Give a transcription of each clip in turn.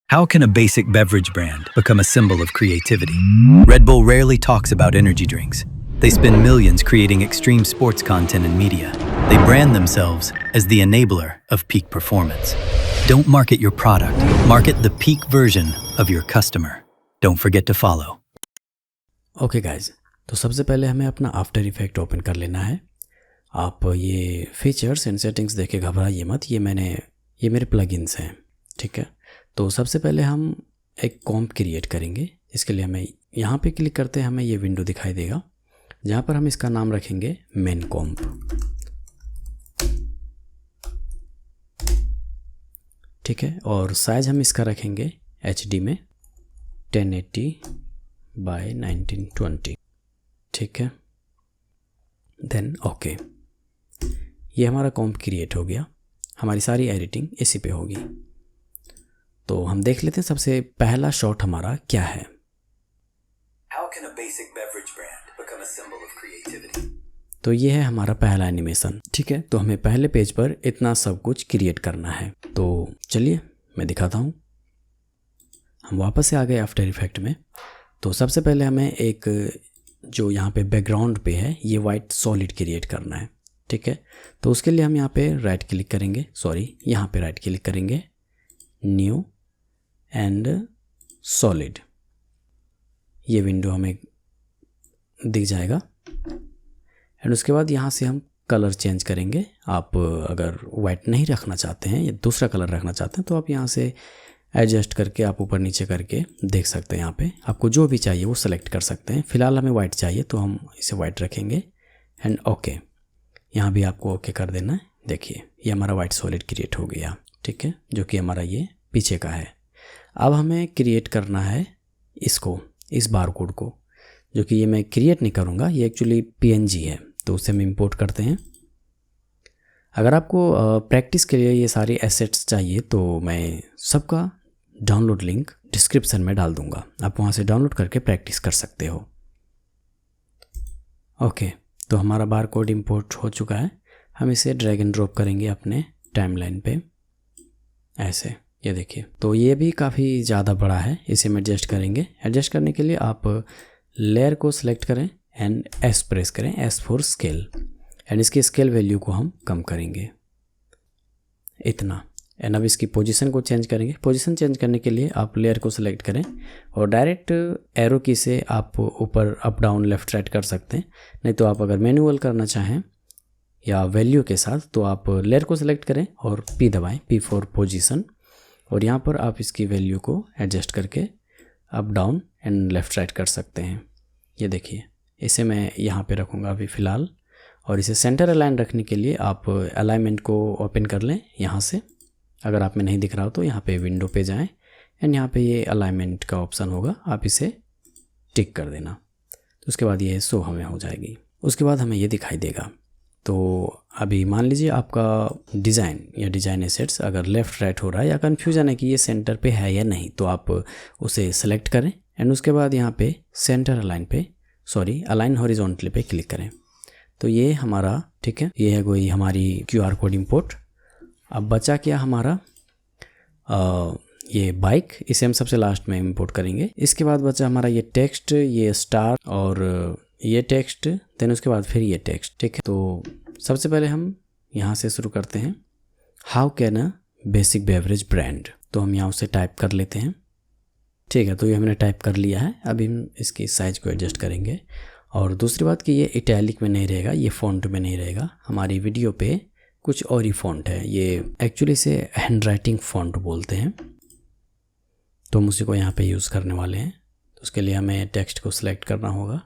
How can a basic beverage brand become a symbol of creativity? Red Bull rarely talks about energy drinks. They spend millions creating extreme sports content and media. They brand themselves as the enabler of peak performance. Don't market your product. Market the peak version of your customer. Don't forget to follow. Okay guys, तो सबसे पहले हमें अपना after effect open कर लेना है। आप ये फीचर्स एंड सेटिंग्स देख के घबराइए मत, ये मेरे प्लगइन्स हैं, ठीक है। तो सबसे पहले हम एक कॉम्प क्रिएट करेंगे। इसके लिए हमें यहाँ पे क्लिक करते हैं, हमें ये विंडो दिखाई देगा जहाँ पर हम इसका नाम रखेंगे मेन कॉम्प, ठीक है। और साइज हम इसका रखेंगे HD में 1080 बाय 1920, ठीक है। देन ओके, ये हमारा कॉम्प क्रिएट हो गया। हमारी सारी एडिटिंग इसी पे होगी। तो हम देख लेते हैं सबसे पहला शॉट हमारा क्या है। How can a basic beverage brand become a symbol of creativity? तो ये है हमारा पहला एनिमेशन, ठीक है। तो हमें पहले पेज पर इतना सब कुछ क्रिएट करना है। तो चलिए मैं दिखाता हूँ। हम वापस से आ गए आफ्टर इफेक्ट में। तो सबसे पहले हमें एक जो यहाँ पे बैकग्राउंड पे है ये वाइट सॉलिड क्रिएट करना है, ठीक है। तो उसके लिए हम यहाँ पे राइट क्लिक करेंगे, यहाँ पे राइट क्लिक करेंगे, न्यू एंड सॉलिड। ये विंडो हमें दिख जाएगा। एंड उसके बाद यहाँ से हम कलर चेंज करेंगे। आप अगर वाइट नहीं रखना चाहते हैं या दूसरा कलर रखना चाहते हैं तो आप यहाँ से एडजस्ट करके आप ऊपर नीचे करके देख सकते हैं। यहाँ पे आपको जो भी चाहिए वो सेलेक्ट कर सकते हैं। फ़िलहाल हमें वाइट चाहिए तो हम इसे वाइट रखेंगे एंड ओके। यहाँ भी आपको ओके कर देना है। देखिए ये हमारा वाइट सॉलिड क्रिएट हो गया, ठीक है, जो कि हमारा ये पीछे का है। अब हमें क्रिएट करना है इसको, इस बार कोड को, जो कि ये मैं क्रिएट नहीं करूँगा, ये एक्चुअली PNG है। तो उसे हम इंपोर्ट करते हैं। अगर आपको प्रैक्टिस के लिए ये सारे एसेट्स चाहिए तो मैं सबका डाउनलोड लिंक डिस्क्रिप्शन में डाल दूंगा, आप वहाँ से डाउनलोड करके प्रैक्टिस कर सकते हो। ओके, तो हमारा बार कोड इंपोर्ट हो चुका है। हम इसे ड्रैग एंड ड्रॉप करेंगे अपने टाइमलाइन पे, ऐसे, ये देखिए। तो ये भी काफ़ी ज़्यादा बड़ा है, इसे हम एडजस्ट करेंगे। एडजस्ट करने के लिए आप लेयर को सिलेक्ट करें एंड S प्रेस करें, S फॉर स्केल। एंड इसकी स्केल वैल्यू को हम कम करेंगे इतना। एंड अब इसकी पोजीशन को चेंज करेंगे। पोजीशन चेंज करने के लिए आप लेयर को सिलेक्ट करें और डायरेक्ट एरो की से आप ऊपर अप डाउन लेफ़्ट राइट कर सकते हैं। नहीं तो आप अगर मैनुअल करना चाहें या वैल्यू के साथ तो आप लेयर को सिलेक्ट करें और P दबाएं, P फॉर पोजीशन। और यहाँ पर आप इसकी वैल्यू को एडजस्ट करके up down and left right कर सकते हैं। ये देखिए, इसे मैं यहाँ पे रखूँगा अभी फ़िलहाल। और इसे सेंटर अलाइन रखने के लिए आप अलाइनमेंट को ओपन कर लें यहाँ से। अगर आप में नहीं दिख रहा हो तो यहाँ पे विंडो पे जाएं एंड यहाँ पे ये अलाइनमेंट का ऑप्शन होगा, आप इसे टिक कर देना। तो उसके बाद ये शो हमें हो जाएगी। उसके बाद हमें ये दिखाई देगा। तो अभी मान लीजिए आपका डिज़ाइन या डिज़ाइन एसेट्स अगर लेफ़्ट राइट हो रहा है या कन्फ्यूज़न है कि ये सेंटर पे है या नहीं, तो आप उसे सेलेक्ट करें एंड उसके बाद यहाँ पे सेंटर अलाइन हॉरिजॉन्टली पे क्लिक करें। तो ये हमारा, ठीक है, ये है कोई हमारी QR कोड इंपोर्ट। अब बचा क्या हमारा ये बाइक, इसे हम सबसे लास्ट में इंपोर्ट करेंगे। इसके बाद बचा हमारा ये टेक्स्ट, ये स्टार और ये टेक्स्ट, देन उसके बाद फिर ये टेक्स्ट, ठीक है। तो सबसे पहले हम यहाँ से शुरू करते हैं, how can a basic beverage brand. तो हम यहाँ उसे टाइप कर लेते हैं, ठीक है। तो ये हमने टाइप कर लिया है। अभी हम इसकी साइज़ को एडजस्ट करेंगे। और दूसरी बात कि ये इटैलिक में नहीं रहेगा, ये फ़ॉन्ट में नहीं रहेगा। हमारी वीडियो पे कुछ और ही फ़ॉन्ट है, ये एक्चुअली इसे हैंड राइटिंग फ़ॉन्ट बोलते हैं। तो हम उसी को यहाँ पे यूज़ करने वाले हैं। तो उसके लिए हमें टेक्स्ट को सिलेक्ट करना होगा,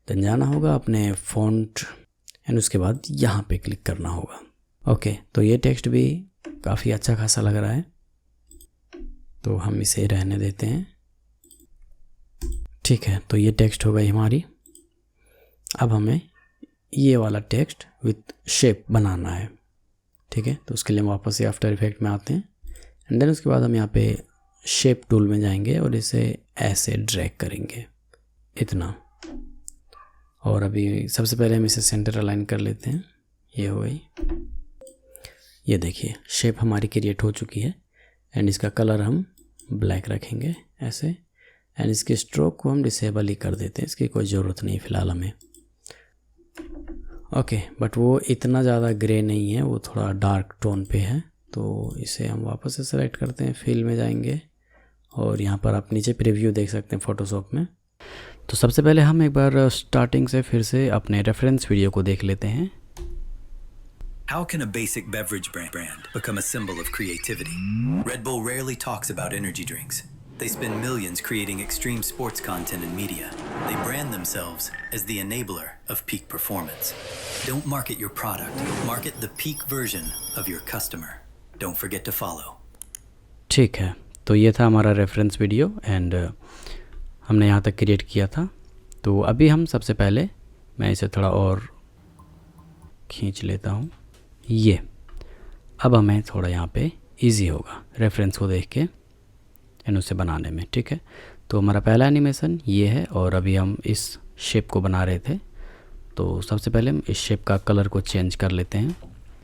देन जाना होगा अपने फ़ॉन्ट एंड उसके बाद यहाँ पे क्लिक करना होगा। ओके, तो ये टेक्स्ट भी काफ़ी अच्छा खासा लग रहा है, तो हम इसे रहने देते हैं, ठीक है। तो ये टेक्स्ट हो गई हमारी। अब हमें ये वाला टेक्स्ट विथ शेप बनाना है, ठीक है। तो उसके लिए हम वापस से आफ्टर इफेक्ट में आते हैं एंड देन उसके बाद हम यहाँ पे शेप टूल में जाएंगे और इसे ऐसे ड्रैग करेंगे इतना। और अभी सबसे पहले हम इसे सेंटर अलाइन कर लेते हैं, ये हो गई। ये देखिए शेप हमारी क्रिएट हो चुकी है एंड इसका कलर हम ब्लैक रखेंगे ऐसे। एंड इसके स्ट्रोक को हम डिसेबल ही कर देते हैं, इसकी कोई ज़रूरत नहीं फ़िलहाल हमें। ओके, बट वो इतना ज़्यादा ग्रे नहीं है, वो थोड़ा डार्क टोन पे है। तो इसे हम वापस से सेलेक्ट करते हैं, फिल में जाएंगे और यहाँ पर आप नीचे प्रीव्यू देख सकते हैं फ़ोटोशॉप में। तो सबसे पहले हम एक बार स्टार्टिंग से फिर से अपने रेफरेंस वीडियो को देख लेते हैं। How can a basic beverage brand become a symbol of creativity? Red Bull rarely talks about energy drinks. They spend millions creating extreme sports content and media. They brand themselves as the enabler of peak performance. Don't market your product, market the peak version of your customer. Don't forget to follow. ठीक है, तो ये था हमारा reference video and हमने यहाँ तक create किया था। तो अभी हम सबसे पहले, मैं इसे थोड़ा और खींच लेता हूँ ये। अब हमें थोड़ा यहाँ पे इजी होगा रेफरेंस को देख के एंड उसे बनाने में। ठीक है, तो हमारा पहला एनिमेशन ये है और अभी हम इस शेप को बना रहे थे। तो सबसे पहले हम इस शेप का कलर को चेंज कर लेते हैं।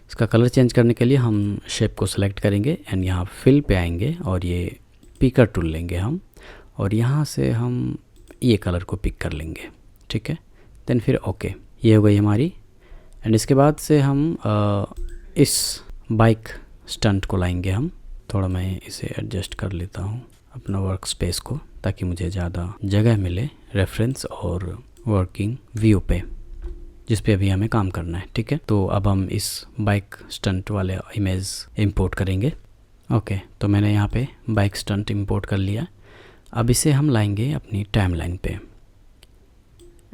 इसका कलर चेंज करने के लिए हम शेप को सेलेक्ट करेंगे एंड यहाँ फिल पे आएंगे और ये पिकर टूल लेंगे हम, और यहाँ से हम ये कलर को पिक कर लेंगे। ठीक है, देन फिर ओके, ये हो गई हमारी। एंड इसके बाद से हम इस बाइक स्टंट को लाएंगे हम। थोड़ा मैं इसे एडजस्ट कर लेता हूँ अपना वर्क स्पेस को, ताकि मुझे ज़्यादा जगह मिले रेफरेंस और वर्किंग व्यू पे, जिस पे अभी हमें काम करना है। ठीक है, तो अब हम इस बाइक स्टंट वाले इमेज इंपोर्ट करेंगे। ओके, तो मैंने यहाँ पे बाइक स्टंट इंपोर्ट कर लिया। अब इसे हम लाएंगे अपनी टाइमलाइन पे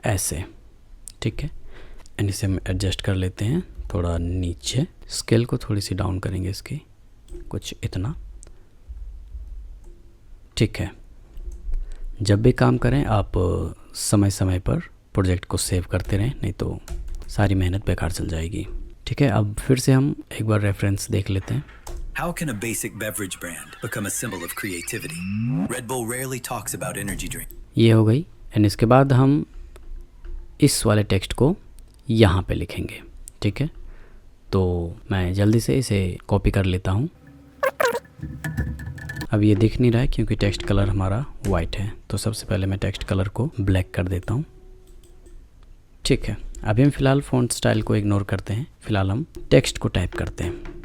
ऐसे। ठीक है, एंड इसे हम एडजस्ट कर लेते हैं थोड़ा नीचे, स्केल को थोड़ी सी डाउन करेंगे इसकी, कुछ इतना। ठीक है, जब भी काम करें आप समय समय पर प्रोजेक्ट को सेव करते रहें, नहीं तो सारी मेहनत बेकार चल जाएगी। ठीक है, अब फिर से हम एक बार रेफरेंस देख लेते हैं। How can a basic beverage brand become a symbol of creativity? Red Bull rarely talks about energy drink. ये हो गई एंड इसके बाद हम इस वाले टेक्स्ट को यहाँ पे लिखेंगे। ठीक है, तो मैं जल्दी से इसे कॉपी कर लेता हूँ। अब ये दिख नहीं रहा है क्योंकि टेक्स्ट कलर हमारा वाइट है, तो सबसे पहले मैं टेक्स्ट कलर को ब्लैक कर देता हूँ। ठीक है, अभी हम फ़िलहाल फ़ॉन्ट स्टाइल को इग्नोर करते हैं, फ़िलहाल हम टेक्स्ट को टाइप करते हैं।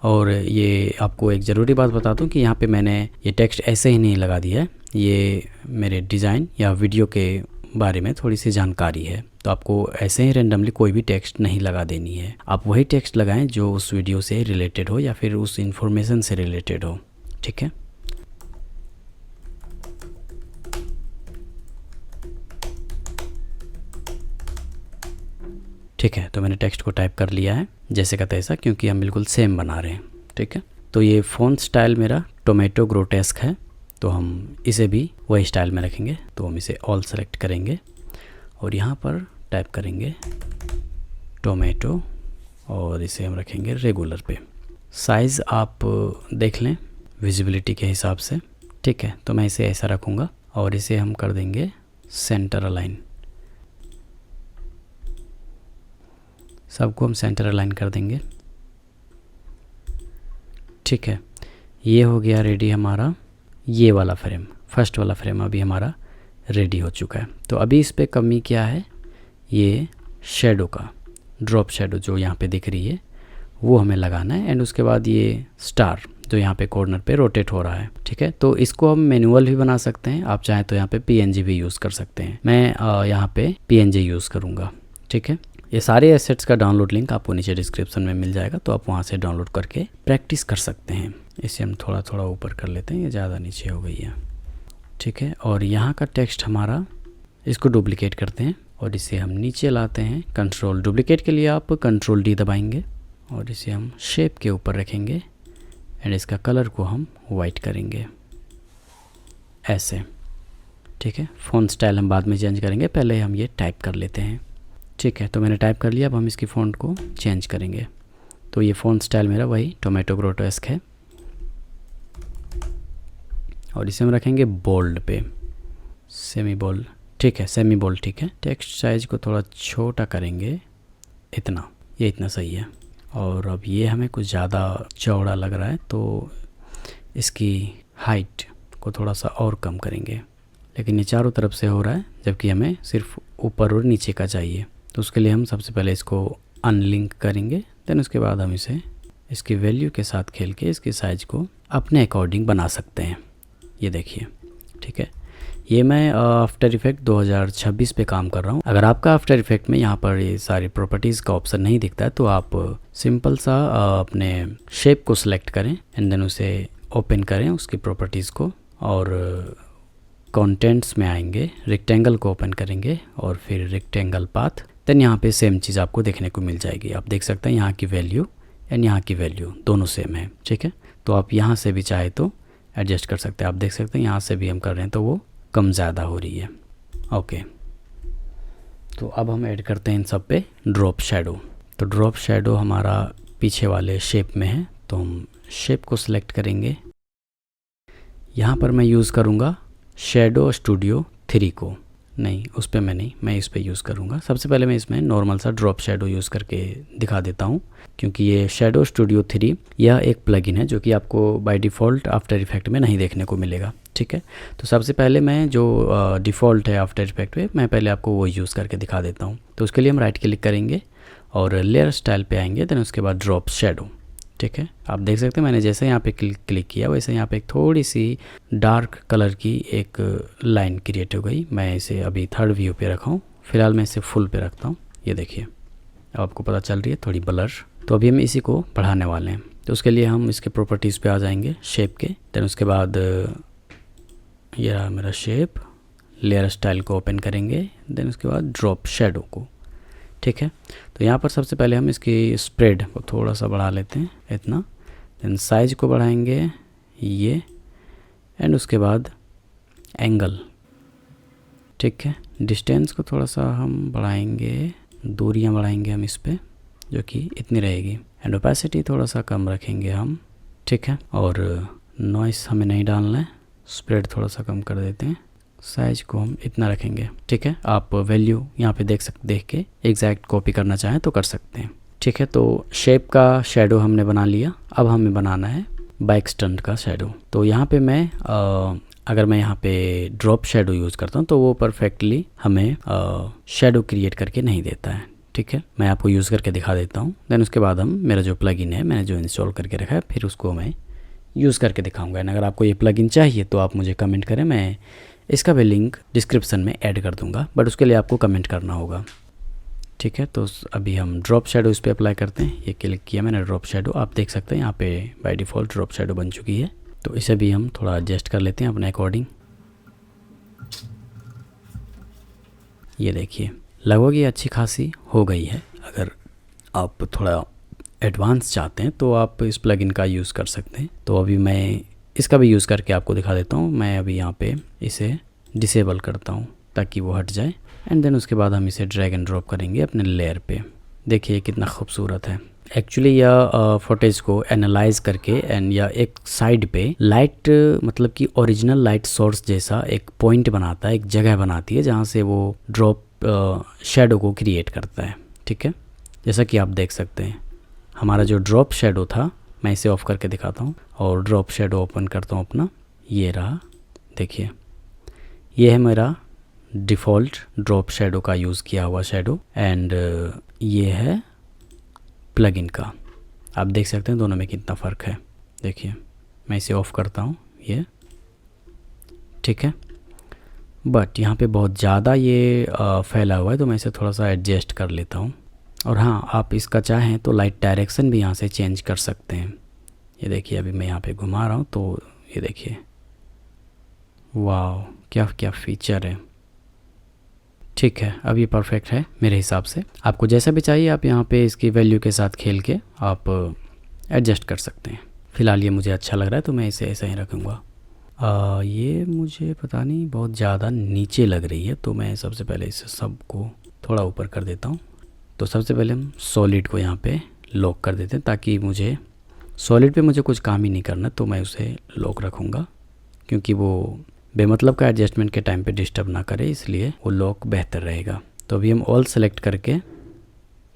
और ये आपको एक ज़रूरी बात बता दूं कि यहाँ पे मैंने ये टेक्स्ट ऐसे ही नहीं लगा दिया है, ये मेरे डिज़ाइन या वीडियो के बारे में थोड़ी सी जानकारी है, तो आपको ऐसे ही रेंडमली कोई भी टेक्स्ट नहीं लगा देनी है। आप वही टेक्स्ट लगाएं जो उस वीडियो से रिलेटेड हो या फिर उस इन्फॉर्मेशन से रिलेटेड हो। ठीक है, ठीक है, तो मैंने टेक्स्ट को टाइप कर लिया है जैसे का तैसा, क्योंकि हम बिल्कुल सेम बना रहे हैं। ठीक है, तो ये फ़ॉन्ट स्टाइल मेरा टोमेटो ग्रोटेस्क है, तो हम इसे भी वही स्टाइल में रखेंगे। तो हम इसे ऑल सेलेक्ट करेंगे और यहाँ पर टाइप करेंगे टोमेटो और इसे हम रखेंगे रेगुलर पे। साइज़ आप देख लें विजिबिलिटी के हिसाब से। ठीक है, तो मैं इसे ऐसा रखूँगा और इसे हम कर देंगे सेंटर अलाइन। सबको हम सेंटर अलाइन कर देंगे। ठीक है, ये हो गया रेडी हमारा ये वाला फ्रेम, फर्स्ट वाला फ्रेम अभी हमारा रेडी हो चुका है। तो अभी इस पे कमी क्या है, ये शेडो का ड्रॉप शेडो जो यहाँ पे दिख रही है वो हमें लगाना है। एंड उसके बाद ये स्टार जो यहाँ पे कॉर्नर पे रोटेट हो रहा है। ठीक है, तो इसको हम मैनुअल भी बना सकते हैं, आप चाहें तो यहाँ पे PNG भी यूज़ कर सकते हैं। मैं यहाँ पे PNG यूज़ करूँगा। ठीक है, ये सारे एसेट्स का डाउनलोड लिंक आपको नीचे डिस्क्रिप्शन में मिल जाएगा, तो आप वहाँ से डाउनलोड करके प्रैक्टिस कर सकते हैं। इसे हम थोड़ा थोड़ा ऊपर कर लेते हैं, ये ज़्यादा नीचे हो गई है। ठीक है, और यहाँ का टेक्स्ट हमारा, इसको डुप्लिकेट करते हैं और इसे हम नीचे लाते हैं। कंट्रोल डुप्लिकेट के लिए आप कंट्रोल D दबाएंगे और इसे हम शेप के ऊपर रखेंगे एंड इसका कलर को हम वाइट करेंगे ऐसे। ठीक है, फ़ॉन्ट स्टाइल हम बाद में चेंज करेंगे, पहले हम ये टाइप कर लेते हैं। ठीक है, तो मैंने टाइप कर लिया। अब हम इसकी फ़ॉन्ट को चेंज करेंगे। तो ये फ़ॉन्ट स्टाइल मेरा वही टोमेटो ग्रोटेस्क है और इसे हम रखेंगे बोल्ड पे, सेमी बोल्ड। ठीक है, सेमी बोल्ड। ठीक है, टेक्स्ट साइज को थोड़ा छोटा करेंगे, इतना, ये इतना सही है। और अब ये हमें कुछ ज़्यादा चौड़ा लग रहा है, तो इसकी हाइट को थोड़ा सा और कम करेंगे, लेकिन ये चारों तरफ से हो रहा है जबकि हमें सिर्फ ऊपर और नीचे का चाहिए। तो उसके लिए हम सबसे पहले इसको अनलिंक करेंगे, देन उसके बाद हम इसे इसकी वैल्यू के साथ खेल के इसकी साइज़ को अपने अकॉर्डिंग बना सकते हैं। ये देखिए, ठीक है। ये मैं आफ्टर इफेक्ट 2026 पे काम कर रहा हूँ। अगर आपका आफ्टर इफेक्ट में यहाँ पर ये सारी प्रॉपर्टीज़ का ऑप्शन नहीं दिखता है तो आप सिंपल सा अपने शेप को सिलेक्ट करें एंड देन उसे ओपन करें उसकी प्रॉपर्टीज़ को, और कंटेंट्स में आएंगे, रेक्टेंगल को ओपन करेंगे और फिर रेक्टेंगल पाथ, देन यहाँ पे सेम चीज़ आपको देखने को मिल जाएगी। आप देख सकते हैं यहाँ की वैल्यू एंड यहाँ की वैल्यू दोनों सेम है, ठीक है। तो आप यहाँ से भी चाहे तो एडजस्ट कर सकते हैं। आप देख सकते हैं यहाँ से भी हम कर रहे हैं तो वो कम ज़्यादा हो रही है। ओके, तो अब हम ऐड करते हैं इन सब पे ड्रॉप शैडो। तो ड्रॉप शैडो हमारा पीछे वाले शेप में है, तो हम शेप को सिलेक्ट करेंगे। यहाँ पर मैं यूज़ करूँगा शैडो स्टूडियो 3 को, नहीं उस पर मैं इस पर यूज़ करूँगा। सबसे पहले मैं इसमें नॉर्मल सा ड्रॉप शैडो यूज़ करके दिखा देता हूँ, क्योंकि ये शैडो स्टूडियो 3 यह एक प्लगइन है जो कि आपको बाय डिफ़ॉल्ट आफ्टर इफेक्ट में नहीं देखने को मिलेगा, ठीक है। तो सबसे पहले मैं जो डिफ़ॉल्ट है आफ्टर इफेक्ट में, मैं पहले आपको वो यूज़ करके दिखा देता हूँ। तो उसके लिए हम राइट क्लिक करेंगे और लेयर स्टाइल पे आएंगे, देन उसके बाद ड्रॉप शैडो, ठीक है। आप देख सकते हैं मैंने जैसे यहाँ पे क्लिक किया वैसे यहाँ पे एक थोड़ी सी डार्क कलर की एक लाइन क्रिएट हो गई। मैं इसे अभी 3rd व्यू पे रखा हूँ, फिलहाल मैं इसे फुल पे रखता हूँ। ये देखिए, अब आपको पता चल रही है थोड़ी ब्लर। तो अभी हम इसी को बढ़ाने वाले हैं। तो उसके लिए हम इसके प्रॉपर्टीज़ पे आ जाएंगे शेप के, देन उसके बाद ये रहा मेरा शेप, लेयर स्टाइल को ओपन करेंगे, देन उसके बाद ड्रॉप शैडो को, ठीक है। तो यहाँ पर सबसे पहले हम इसकी स्प्रेड को थोड़ा सा बढ़ा लेते हैं इतना, देन साइज को बढ़ाएंगे ये, एंड उसके बाद एंगल, ठीक है। डिस्टेंस को थोड़ा सा हम बढ़ाएंगे, दूरियां बढ़ाएंगे हम इस पे जो कि इतनी रहेगी, एंड ओपेसिटी थोड़ा सा कम रखेंगे हम, ठीक है। और नॉइस हमें नहीं डालना है, स्प्रेड थोड़ा सा कम कर देते हैं, साइज को हम इतना रखेंगे, ठीक है। आप वैल्यू यहाँ पे देख के एग्जैक्ट कॉपी करना चाहें तो कर सकते हैं, ठीक है। तो शेप का शैडो हमने बना लिया, अब हमें बनाना है बाइक स्टंट का शैडो। तो यहाँ पे मैं अगर मैं यहाँ पे ड्रॉप शैडो यूज़ करता हूँ तो वो परफेक्टली हमें शैडो क्रिएट करके नहीं देता है, ठीक है। मैं आपको यूज़ करके दिखा देता हूँ, देन उसके बाद हम मेरा जो प्लगइन है मैंने जो इंस्टॉल करके रखा है फिर उसको मैं यूज़ करके दिखाऊँगा। एंड अगर आपको ये प्लगइन चाहिए तो आप मुझे कमेंट करें, मैं इसका भी लिंक डिस्क्रिप्शन में ऐड कर दूंगा, बट उसके लिए आपको कमेंट करना होगा, ठीक है। तो अभी हम ड्रॉप शैडो इस पर अप्लाई करते हैं। ये क्लिक किया मैंने ड्रॉप शैडो, आप देख सकते हैं यहाँ पे बाय डिफ़ॉल्ट ड्रॉप शैडो बन चुकी है। तो इसे भी हम थोड़ा एडजस्ट कर लेते हैं अपने अकॉर्डिंग। ये देखिए लगभग ये अच्छी खासी हो गई है। अगर आप थोड़ा एडवांस चाहते हैं तो आप इस प्लगइन का यूज़ कर सकते हैं। तो अभी मैं इसका भी यूज़ करके आपको दिखा देता हूँ। मैं अभी यहाँ पे इसे डिसेबल करता हूँ ताकि वो हट जाए, एंड देन उसके बाद हम इसे ड्रैग एंड ड्रॉप करेंगे अपने लेयर पे। देखिए कितना खूबसूरत है। एक्चुअली यह फुटेज को एनालाइज करके एंड या एक साइड पे लाइट मतलब कि ओरिजिनल लाइट सोर्स जैसा एक पॉइंट बनाता है, एक जगह बनाती है जहाँ से वो ड्रॉप शैडो को क्रिएट करता है, ठीक है। जैसा कि आप देख सकते हैं हमारा जो ड्रॉप शैडो था, मैं इसे ऑफ करके दिखाता हूँ और ड्रॉप शैडो ओपन करता हूँ अपना। ये रहा, देखिए ये है मेरा डिफ़ॉल्ट ड्रॉप शैडो का यूज़ किया हुआ शैडो, एंड ये है प्लगइन का। आप देख सकते हैं दोनों में कितना फ़र्क है। देखिए मैं इसे ऑफ़ करता हूँ, ये ठीक है। बट यहाँ पे बहुत ज़्यादा ये फैला हुआ है तो मैं इसे थोड़ा सा एडजस्ट कर लेता हूँ। और हाँ, आप इसका चाहें तो लाइट डायरेक्शन भी यहाँ से चेंज कर सकते हैं। ये देखिए अभी मैं यहाँ पे घुमा रहा हूँ तो ये देखिए, वाह क्या क्या फीचर है। ठीक है, अब ये परफेक्ट है मेरे हिसाब से। आपको जैसा भी चाहिए आप यहाँ पे इसकी वैल्यू के साथ खेल के आप एडजस्ट कर सकते हैं। फ़िलहाल ये मुझे अच्छा लग रहा है तो मैं इसे ऐसा ही रखूँगा। ये मुझे पता नहीं बहुत ज़्यादा नीचे लग रही है तो मैं सबसे पहले इसे सबको थोड़ा ऊपर कर देता हूँ। तो सबसे पहले हम सॉलिड को यहाँ पे लॉक कर देते हैं ताकि मुझे सॉलिड पे मुझे कुछ काम ही नहीं करना, तो मैं उसे लॉक रखूँगा क्योंकि वो बेमतलब का एडजस्टमेंट के टाइम पे डिस्टर्ब ना करे, इसलिए वो लॉक बेहतर रहेगा। तो अभी हम ऑल सेलेक्ट करके,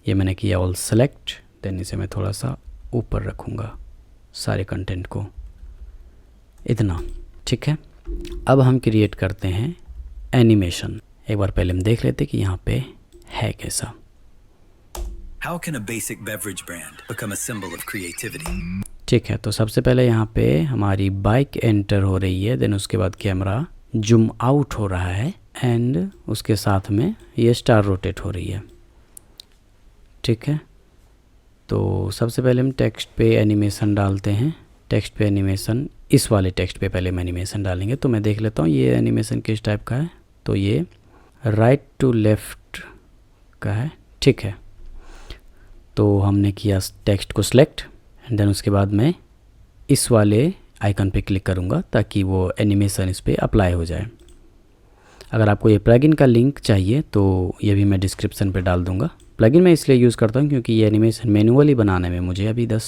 ये मैंने किया ऑल सेलेक्ट, देन इसे मैं थोड़ा सा ऊपर रखूँगा सारे कंटेंट को। इतना, ठीक है। अब हम क्रिएट करते हैं एनिमेशन। एक बार पहले हम देख लेते कि यहाँ पे है कैसा। How can a basic beverage brand become a symbol of creativity? ठीक है, तो सबसे पहले यहाँ पे हमारी बाइक एंटर हो रही है, देन उसके बाद कैमरा जूम आउट हो रहा है एंड उसके साथ में ये स्टार रोटेट हो रही है, ठीक है। तो सबसे पहले हम टेक्स्ट पे एनिमेशन डालते हैं। टेक्स्ट पे एनिमेशन, इस वाले टेक्स्ट पे पहले हम एनिमेशन डालेंगे। तो मैं देख लेता हूँ ये एनिमेशन किस टाइप का है। तो ये राइट टू लेफ़्ट का है, ठीक है। तो हमने किया टेक्स्ट को सिलेक्ट एंड देन उसके बाद मैं इस वाले आइकन पे क्लिक करूँगा ताकि वो एनिमेशन इस पे अप्लाई हो जाए। अगर आपको ये प्लगइन का लिंक चाहिए तो ये भी मैं डिस्क्रिप्शन पे डाल दूँगा। प्लगइन मैं इसलिए यूज़ करता हूँ क्योंकि ये एनिमेशन मैनुअली बनाने में मुझे अभी 10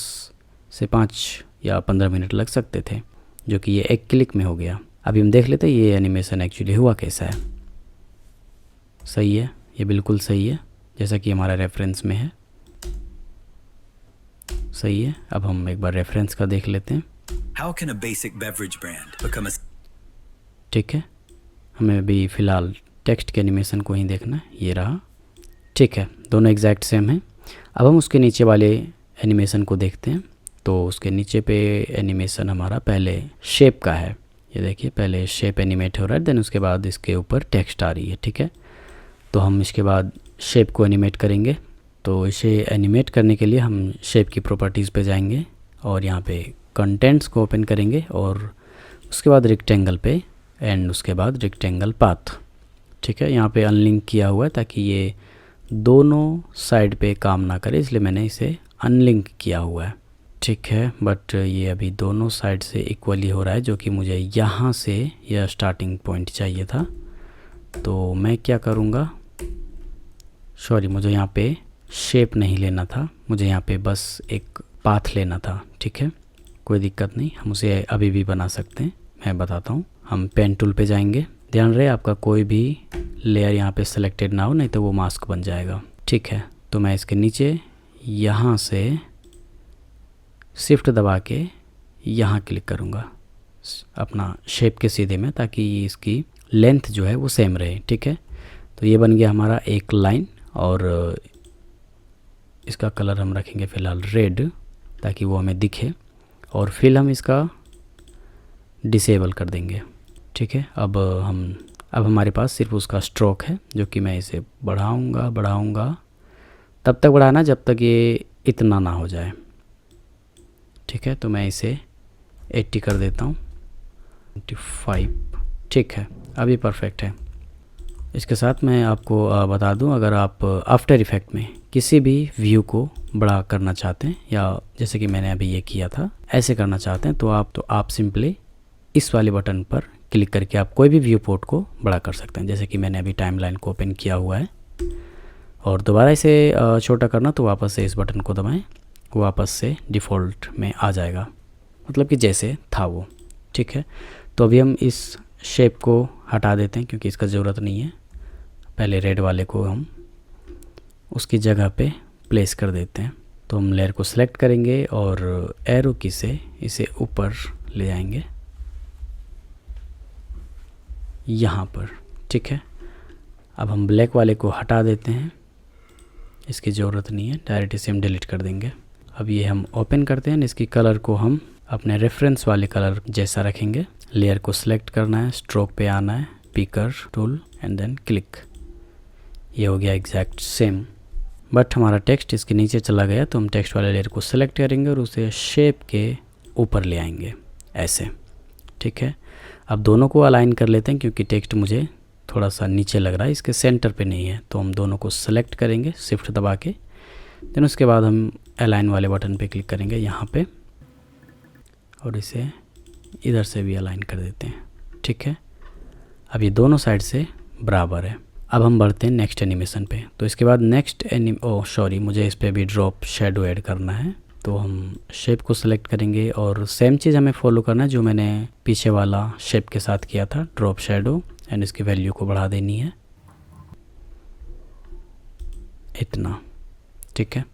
से 5 या 15 मिनट लग सकते थे, जो कि ये एक क्लिक में हो गया। अभी हम देख लेते हैं ये एनिमेशन एक्चुअली हुआ कैसा है। सही है, ये बिल्कुल सही है जैसा कि हमारा रेफरेंस में है, सही है। अब हम एक बार रेफरेंस का देख लेते हैं। How can a basic beverage brand become a ठीक है, हमें अभी फ़िलहाल टेक्स्ट के एनिमेशन को ही देखना है। ये रहा, ठीक है, दोनों एग्जैक्ट सेम हैं। अब हम उसके नीचे वाले एनिमेशन को देखते हैं। तो उसके नीचे पे एनिमेशन हमारा पहले शेप का है। ये देखिए, पहले शेप एनिमेट हो रहा है, देन उसके बाद इसके ऊपर टेक्स्ट आ रही है, ठीक है। तो हम इसके बाद शेप को एनिमेट करेंगे। तो इसे एनिमेट करने के लिए हम शेप की प्रॉपर्टीज़ पे जाएंगे और यहाँ पे कंटेंट्स को ओपन करेंगे और उसके बाद रेक्टेंगल पे एंड उसके बाद रेक्टेंगल पाथ, ठीक है। यहाँ पे अनलिंक किया हुआ है ताकि ये दोनों साइड पे काम ना करे, इसलिए मैंने इसे अनलिंक किया हुआ है, ठीक है। बट ये अभी दोनों साइड से इक्वली हो रहा है, जो कि मुझे यहाँ से यह स्टार्टिंग पॉइंट चाहिए था। तो मैं क्या करूँगा, सॉरी, मुझे यहाँ पे शेप नहीं लेना था, मुझे यहाँ पे बस एक पाथ लेना था, ठीक है। कोई दिक्कत नहीं, हम उसे अभी भी बना सकते हैं, मैं बताता हूँ। हम पेन टूल पे जाएंगे। ध्यान रहे आपका कोई भी लेयर यहाँ पे सेलेक्टेड ना हो, नहीं तो वो मास्क बन जाएगा, ठीक है। तो मैं इसके नीचे यहाँ से शिफ्ट दबा के यहाँ क्लिक करूँगा अपना शेप के सीधे में, ताकि इसकी लेंथ जो है वो सेम रहे, ठीक है। तो ये बन गया हमारा एक लाइन और इसका कलर हम रखेंगे फ़िलहाल रेड ताकि वो हमें दिखे, और फिर हम इसका डिसेबल कर देंगे, ठीक है। अब हमारे पास सिर्फ उसका स्ट्रोक है, जो कि मैं इसे बढ़ाऊंगा तब तक बढ़ाना जब तक ये इतना ना हो जाए, ठीक है। तो मैं इसे 80 कर देता हूँ, 25, ठीक है, अभी परफेक्ट है। इसके साथ मैं आपको बता दूं, अगर आप आफ्टर इफ़ेक्ट में किसी भी व्यू को बड़ा करना चाहते हैं या जैसे कि मैंने अभी ये किया था ऐसे करना चाहते हैं, तो आप सिंपली इस वाले बटन पर क्लिक करके आप कोई भी व्यू पोर्ट को बड़ा कर सकते हैं। जैसे कि मैंने अभी टाइमलाइन को ओपन किया हुआ है और दोबारा इसे छोटा करना तो वापस से इस बटन को दबाएं, वो वापस से डिफ़ॉल्ट में आ जाएगा, मतलब कि जैसे था वो, ठीक है। तो अभी हम इस शेप को हटा देते हैं क्योंकि इसका ज़रूरत नहीं है। पहले रेड वाले को हम उसकी जगह पे प्लेस कर देते हैं। तो हम लेयर को सिलेक्ट करेंगे और एरो की से इसे ऊपर ले आएंगे यहाँ पर, ठीक है। अब हम ब्लैक वाले को हटा देते हैं, इसकी ज़रूरत नहीं है, डायरेक्ट इसे हम डिलीट कर देंगे। अब ये हम ओपन करते हैं, इसकी कलर को हम अपने रेफरेंस वाले कलर जैसा रखेंगे। लेयर को सिलेक्ट करना है, स्ट्रोक पे आना है, picker tool and then click. ये हो गया एग्जैक्ट सेम, बट हमारा टेक्स्ट इसके नीचे चला गया। तो हम टेक्स्ट वाले लेयर को सिलेक्ट करेंगे और उसे शेप के ऊपर ले आएंगे ऐसे, ठीक है। अब दोनों को अलाइन कर लेते हैं क्योंकि टेक्स्ट मुझे थोड़ा सा नीचे लग रहा है, इसके सेंटर पे नहीं है। तो हम दोनों को सेलेक्ट करेंगे शिफ्ट दबा के, देन उसके बाद हम अलाइन वाले बटन पे क्लिक करेंगे यहाँ पे और इसे इधर से भी अलाइन कर देते हैं, ठीक है। अब ये दोनों साइड से बराबर है। अब हम बढ़ते हैं नेक्स्ट एनिमेशन पे। तो इसके बाद मुझे इस पर भी ड्रॉप शेडो ऐड करना है। तो हम शेप को सिलेक्ट करेंगे और सेम चीज़ हमें फॉलो करना है जो मैंने पीछे वाला शेप के साथ किया था, ड्रॉप शेडो, एंड इसकी वैल्यू को बढ़ा देनी है इतना, ठीक है।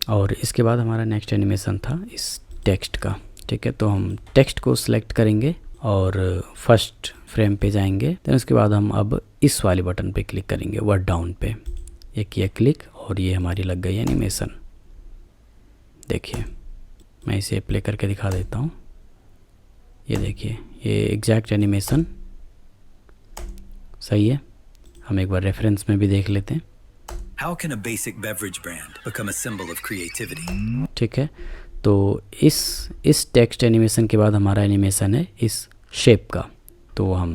और इसके बाद हमारा नेक्स्ट एनिमेशन था इस टेक्स्ट का, ठीक है। तो हम टेक्स्ट को सिलेक्ट करेंगे और फर्स्ट फ्रेम पे जाएंगे। देन उसके बाद हम अब इस वाले बटन पे क्लिक करेंगे, वर्ड डाउन पे। ये किया क्लिक और ये हमारी लग गई एनिमेशन। देखिए मैं इसे प्ले करके दिखा देता हूँ। ये देखिए ये एग्जैक्ट एनिमेशन सही है। हम एक बार रेफरेंस में भी देख लेते हैं। How can a basic beverage brand become a symbol of creativity? ठीक है, तो इस टेक्स्ट एनिमेशन के बाद हमारा एनिमेशन है इस शेप का। तो हम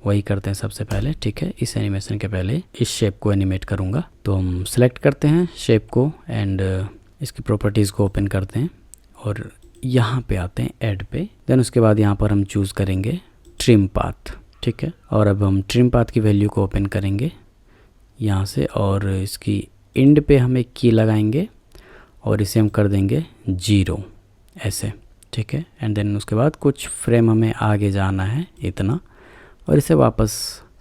वही करते हैं सबसे पहले, ठीक है। इस एनिमेशन के पहले इस शेप को एनिमेट करूँगा। तो हम सेलेक्ट करते हैं शेप को एंड इसकी प्रॉपर्टीज़ को ओपन करते हैं और यहाँ पे आते हैं ऐड पे। देन उसके बाद यहाँ पर हम चूज़ करेंगे ट्रिम पाथ, ठीक है। और अब हम ट्रिम पाथ की वैल्यू को ओपन करेंगे यहाँ से और इसकी एंड पे हम एक की लगाएंगे और इसे हम कर देंगे 0 ऐसे, ठीक है। एंड देन उसके बाद कुछ फ्रेम हमें आगे जाना है इतना और इसे वापस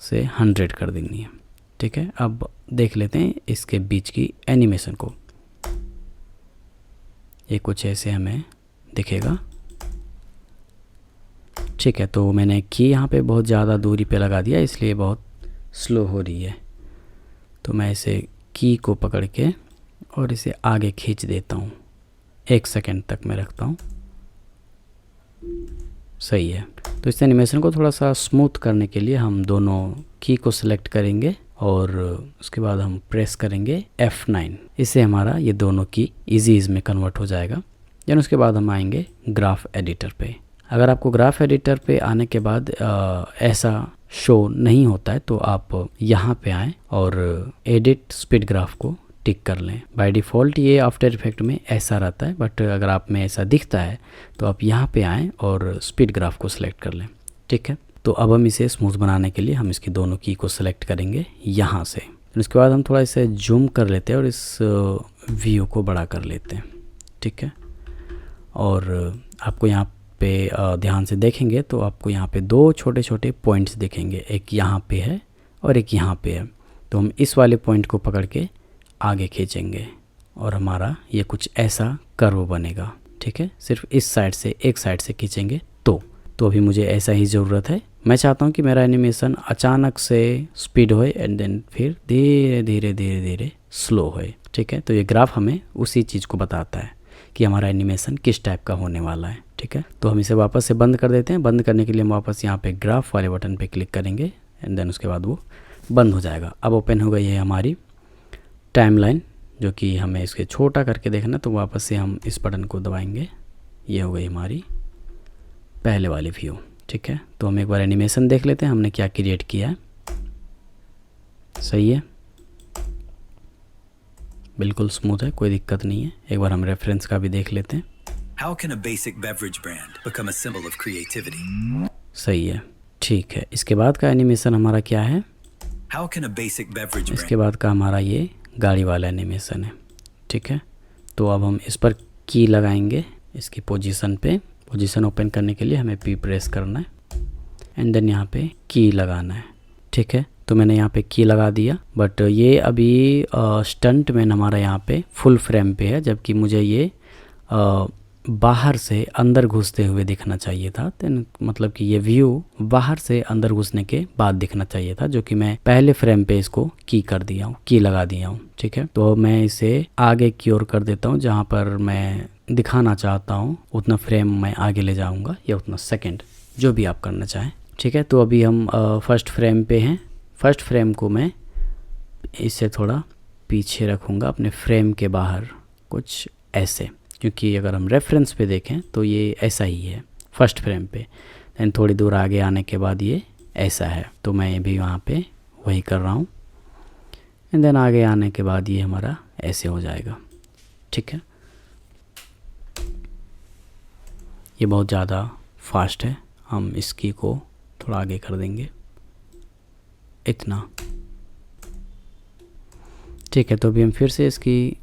से 100 कर देनी है, ठीक है। अब देख लेते हैं इसके बीच की एनिमेशन को। ये कुछ ऐसे हमें दिखेगा, ठीक है। तो मैंने की यहाँ पे बहुत ज़्यादा दूरी पे लगा दिया इसलिए बहुत स्लो हो रही है। तो मैं इसे की को पकड़ के और इसे आगे खींच देता हूँ, 1 सेकंड तक मैं रखता हूँ। सही है। तो इस एनिमेशन को थोड़ा सा स्मूथ करने के लिए हम दोनों की को सिलेक्ट करेंगे और उसके बाद हम प्रेस करेंगे F9। इससे हमारा ये दोनों की ईज़ में कन्वर्ट हो जाएगा। देन उसके बाद हम आएंगे ग्राफ एडिटर पे। अगर आपको ग्राफ एडिटर पे आने के बाद ऐसा शो नहीं होता है तो आप यहाँ पे आएँ और एडिट स्पीड ग्राफ को टिक कर लें। बाय डिफ़ॉल्ट ये आफ्टर इफेक्ट में ऐसा रहता है, बट अगर आप में ऐसा दिखता है तो आप यहाँ पे आएँ और स्पीड ग्राफ को सिलेक्ट कर लें, ठीक है। तो अब हम इसे स्मूथ बनाने के लिए हम इसकी दोनों की को सिलेक्ट करेंगे यहाँ से। उसके बाद हम थोड़ा इसे जूम कर लेते हैं और इस व्यू को बड़ा कर लेते हैं, ठीक है। और आपको यहाँ पे ध्यान से देखेंगे तो आपको यहाँ पे 2 छोटे छोटे पॉइंट्स दिखेंगे, एक यहाँ पे है और एक यहाँ पे है। तो हम इस वाले पॉइंट को पकड़ के आगे खींचेंगे और हमारा ये कुछ ऐसा कर्व बनेगा, ठीक है। सिर्फ इस साइड से, एक साइड से खींचेंगे तो अभी मुझे ऐसा ही ज़रूरत है। मैं चाहता हूँ कि मेरा एनिमेशन अचानक से स्पीड होए एंड देन फिर धीरे धीरे धीरे धीरे स्लो होए, ठीक है। तो ये ग्राफ हमें उसी चीज़ को बताता है कि हमारा एनिमेशन किस टाइप का होने वाला है, ठीक है। तो हम इसे वापस से बंद कर देते हैं। बंद करने के लिए हम वापस यहाँ पे ग्राफ वाले बटन पे क्लिक करेंगे एंड देन उसके बाद वो बंद हो जाएगा। अब ओपन हो गई है हमारी टाइमलाइन, जो कि हमें इसके छोटा करके देखना, तो वापस से हम इस बटन को दबाएंगे। ये हो गई हमारी पहले वाली व्यू, ठीक है। तो हम एक बार एनिमेशन देख लेते हैं हमने क्या क्रिएट किया है। सही है, बिल्कुल स्मूथ है, कोई दिक्कत नहीं है। एक बार हम रेफरेंस का भी देख लेते हैं। How can a basic beverage brand become a symbol of creativity? सही है, ठीक है। इसके बाद का एनिमेशन हमारा क्या है? How can a basic beverage brand? इसके बाद का हमारा ये गाड़ी वाला एनिमेशन है, ठीक है। तो अब हम इस पर की लगाएंगे इसकी पोजीशन पे। पोजीशन ओपन करने के लिए हमें P प्रेस करना है एंड देन यहाँ पे की लगाना है, ठीक है। तो मैंने यहाँ पे की लगा दिया, बट ये अभी स्टंट में हमारा यहाँ पे फुल फ्रेम पे है, जबकि मुझे ये बाहर से अंदर घुसते हुए दिखना चाहिए था। मतलब कि ये व्यू बाहर से अंदर घुसने के बाद दिखना चाहिए था, जो कि मैं पहले फ्रेम पे इसको की कर दिया हूँ, की लगा दिया हूँ, ठीक है। तो मैं इसे आगे की ओर कर देता हूँ, जहाँ पर मैं दिखाना चाहता हूँ उतना फ्रेम मैं आगे ले जाऊँगा या उतना सेकेंड, जो भी आप करना चाहें, ठीक है। तो अभी हम फर्स्ट फ्रेम पे हैं। फर्स्ट फ्रेम को मैं इससे थोड़ा पीछे रखूँगा अपने फ्रेम के बाहर, कुछ ऐसे, क्योंकि अगर हम रेफरेंस पे देखें तो ये ऐसा ही है फर्स्ट फ्रेम पे। देन थोड़ी दूर आगे आने के बाद ये ऐसा है, तो मैं भी वहाँ पे वही कर रहा हूँ। एंड देन आगे आने के बाद ये हमारा ऐसे हो जाएगा, ठीक है। ये बहुत ज़्यादा फास्ट है, हम इसकी को थोड़ा आगे कर देंगे इतना, ठीक है। तो अभी हम फिर से इसकी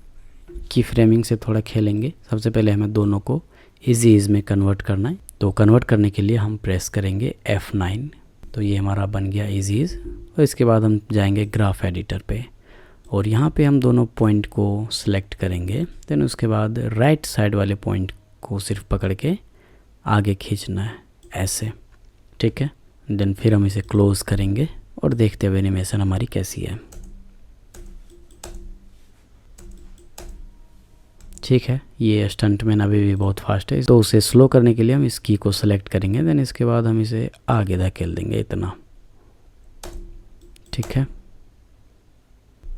की फ्रेमिंग से थोड़ा खेलेंगे। सबसे पहले हमें दोनों को इज में कन्वर्ट करना है। तो कन्वर्ट करने के लिए हम प्रेस करेंगे F9। तो ये हमारा बन गया इज। और इसके बाद हम जाएंगे ग्राफ एडिटर पे और यहाँ पे हम दोनों पॉइंट को सिलेक्ट करेंगे। देन उसके बाद राइट साइड वाले पॉइंट को सिर्फ पकड़ के आगे खींचना है ऐसे, ठीक है। देन फिर हम इसे क्लोज़ करेंगे और देखते हुए एनिमेशन हमारी कैसी है। ठीक है, ये स्टंटमैन अभी भी बहुत फास्ट है, तो उसे स्लो करने के लिए हम इस की को सेलेक्ट करेंगे। देन इसके बाद हम इसे आगे धकेल देंगे इतना, ठीक है।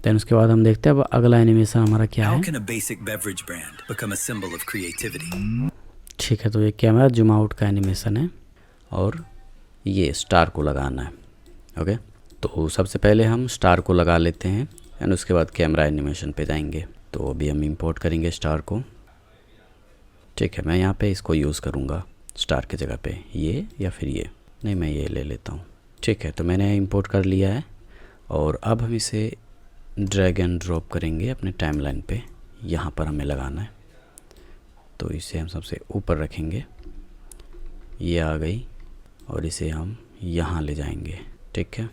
देन उसके बाद हम देखते हैं अब अगला एनिमेशन हमारा क्या है। ठीक है, तो ये कैमरा जूम आउट का एनिमेशन है और ये स्टार को लगाना है। ओके, तो सबसे पहले हम स्टार को लगा लेते हैं एंड उसके बाद कैमरा एनिमेशन पे जाएंगे। तो अभी हम इंपोर्ट करेंगे स्टार को। ठीक है, मैं यहाँ पे इसको यूज़ करूँगा स्टार के जगह पे, ये या फिर ये, नहीं मैं ये ले लेता हूँ। ठीक है, तो मैंने इंपोर्ट कर लिया है और अब हम इसे ड्रैग एंड ड्रॉप करेंगे अपने टाइमलाइन पे। यहाँ पर हमें लगाना है, तो इसे हम सबसे ऊपर रखेंगे, ये आ गई और इसे हम यहाँ ले जाएंगे। ठीक है,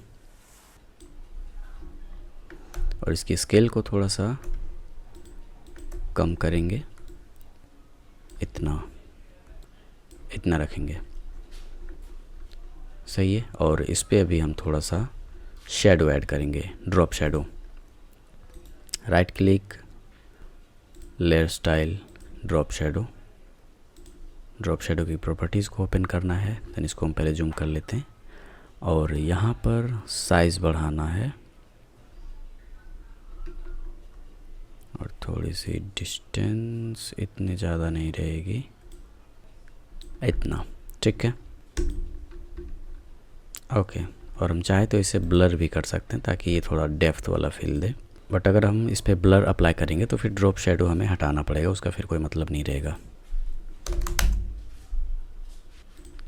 और इसकी स्केल को थोड़ा सा कम करेंगे, इतना रखेंगे, सही है। और इस पे अभी हम थोड़ा सा शेडो ऐड करेंगे, drop shadow. Right click, layer style, drop shadow. Drop shadow की प्रॉपर्टीज़ को ओपन करना है। देन इसको हम पहले जूम कर लेते हैं और यहाँ पर साइज़ बढ़ाना है और थोड़ी सी डिस्टेंस इतनी ज़्यादा नहीं रहेगी, इतना, ठीक है। ओके, और हम चाहे तो इसे ब्लर भी कर सकते हैं ताकि ये थोड़ा डेप्थ वाला फील दे, बट अगर हम इस पर ब्लर अप्लाई करेंगे तो फिर ड्रॉप शेडो हमें हटाना पड़ेगा, उसका फिर कोई मतलब नहीं रहेगा।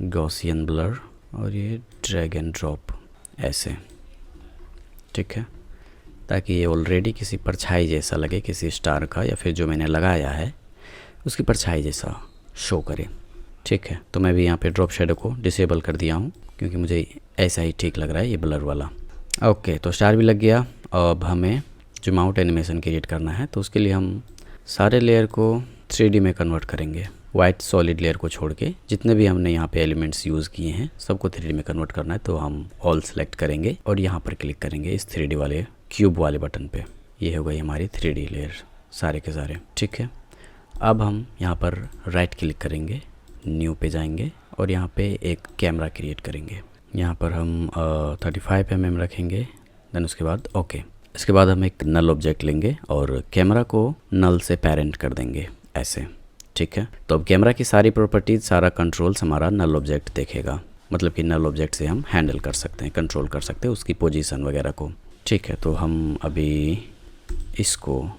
गॉसियन ब्लर और ये ड्रैग एंड ड्रॉप ऐसे, ठीक है, ताकि ये ऑलरेडी किसी परछाई जैसा लगे, किसी स्टार का या फिर जो मैंने लगाया है उसकी परछाई जैसा शो करे। ठीक है, तो मैं भी यहाँ पे ड्रॉप शेडो को डिसेबल कर दिया हूँ क्योंकि मुझे ऐसा ही ठीक लग रहा है ये ब्लर वाला। ओके, तो स्टार भी लग गया। अब हमें जूम आउट एनिमेशन क्रिएट करना है, तो उसके लिए हम सारे लेयर को 3D में कन्वर्ट करेंगे। वाइट सॉलिड लेयर को छोड़ के जितने भी हमने यहाँ पे एलिमेंट्स यूज़ किए हैं सबको 3D में कन्वर्ट करना है। तो हम ऑल सेलेक्ट करेंगे और यहाँ पर क्लिक करेंगे इस 3D वाले क्यूब वाले बटन पे। ये हो गई हमारी 3D लेयर सारे के सारे, ठीक है। अब हम यहाँ पर राइट क्लिक करेंगे, न्यू पे जाएंगे और यहाँ पे एक कैमरा क्रिएट करेंगे। यहाँ पर हम 35 mm रखेंगे। देन उसके बाद ओके, इसके बाद हम एक नल ऑब्जेक्ट लेंगे और कैमरा को नल से पेरेंट कर देंगे ऐसे, ठीक है। तो अब कैमरा की सारी प्रॉपर्टीज़, सारा कंट्रोल्स हमारा नल ऑब्जेक्ट देखेगा, मतलब कि नल ऑब्जेक्ट से हम हैंडल कर सकते हैं, कंट्रोल कर सकते हैं उसकी पोजीशन वगैरह को। ठीक है, तो हम अभी इसको,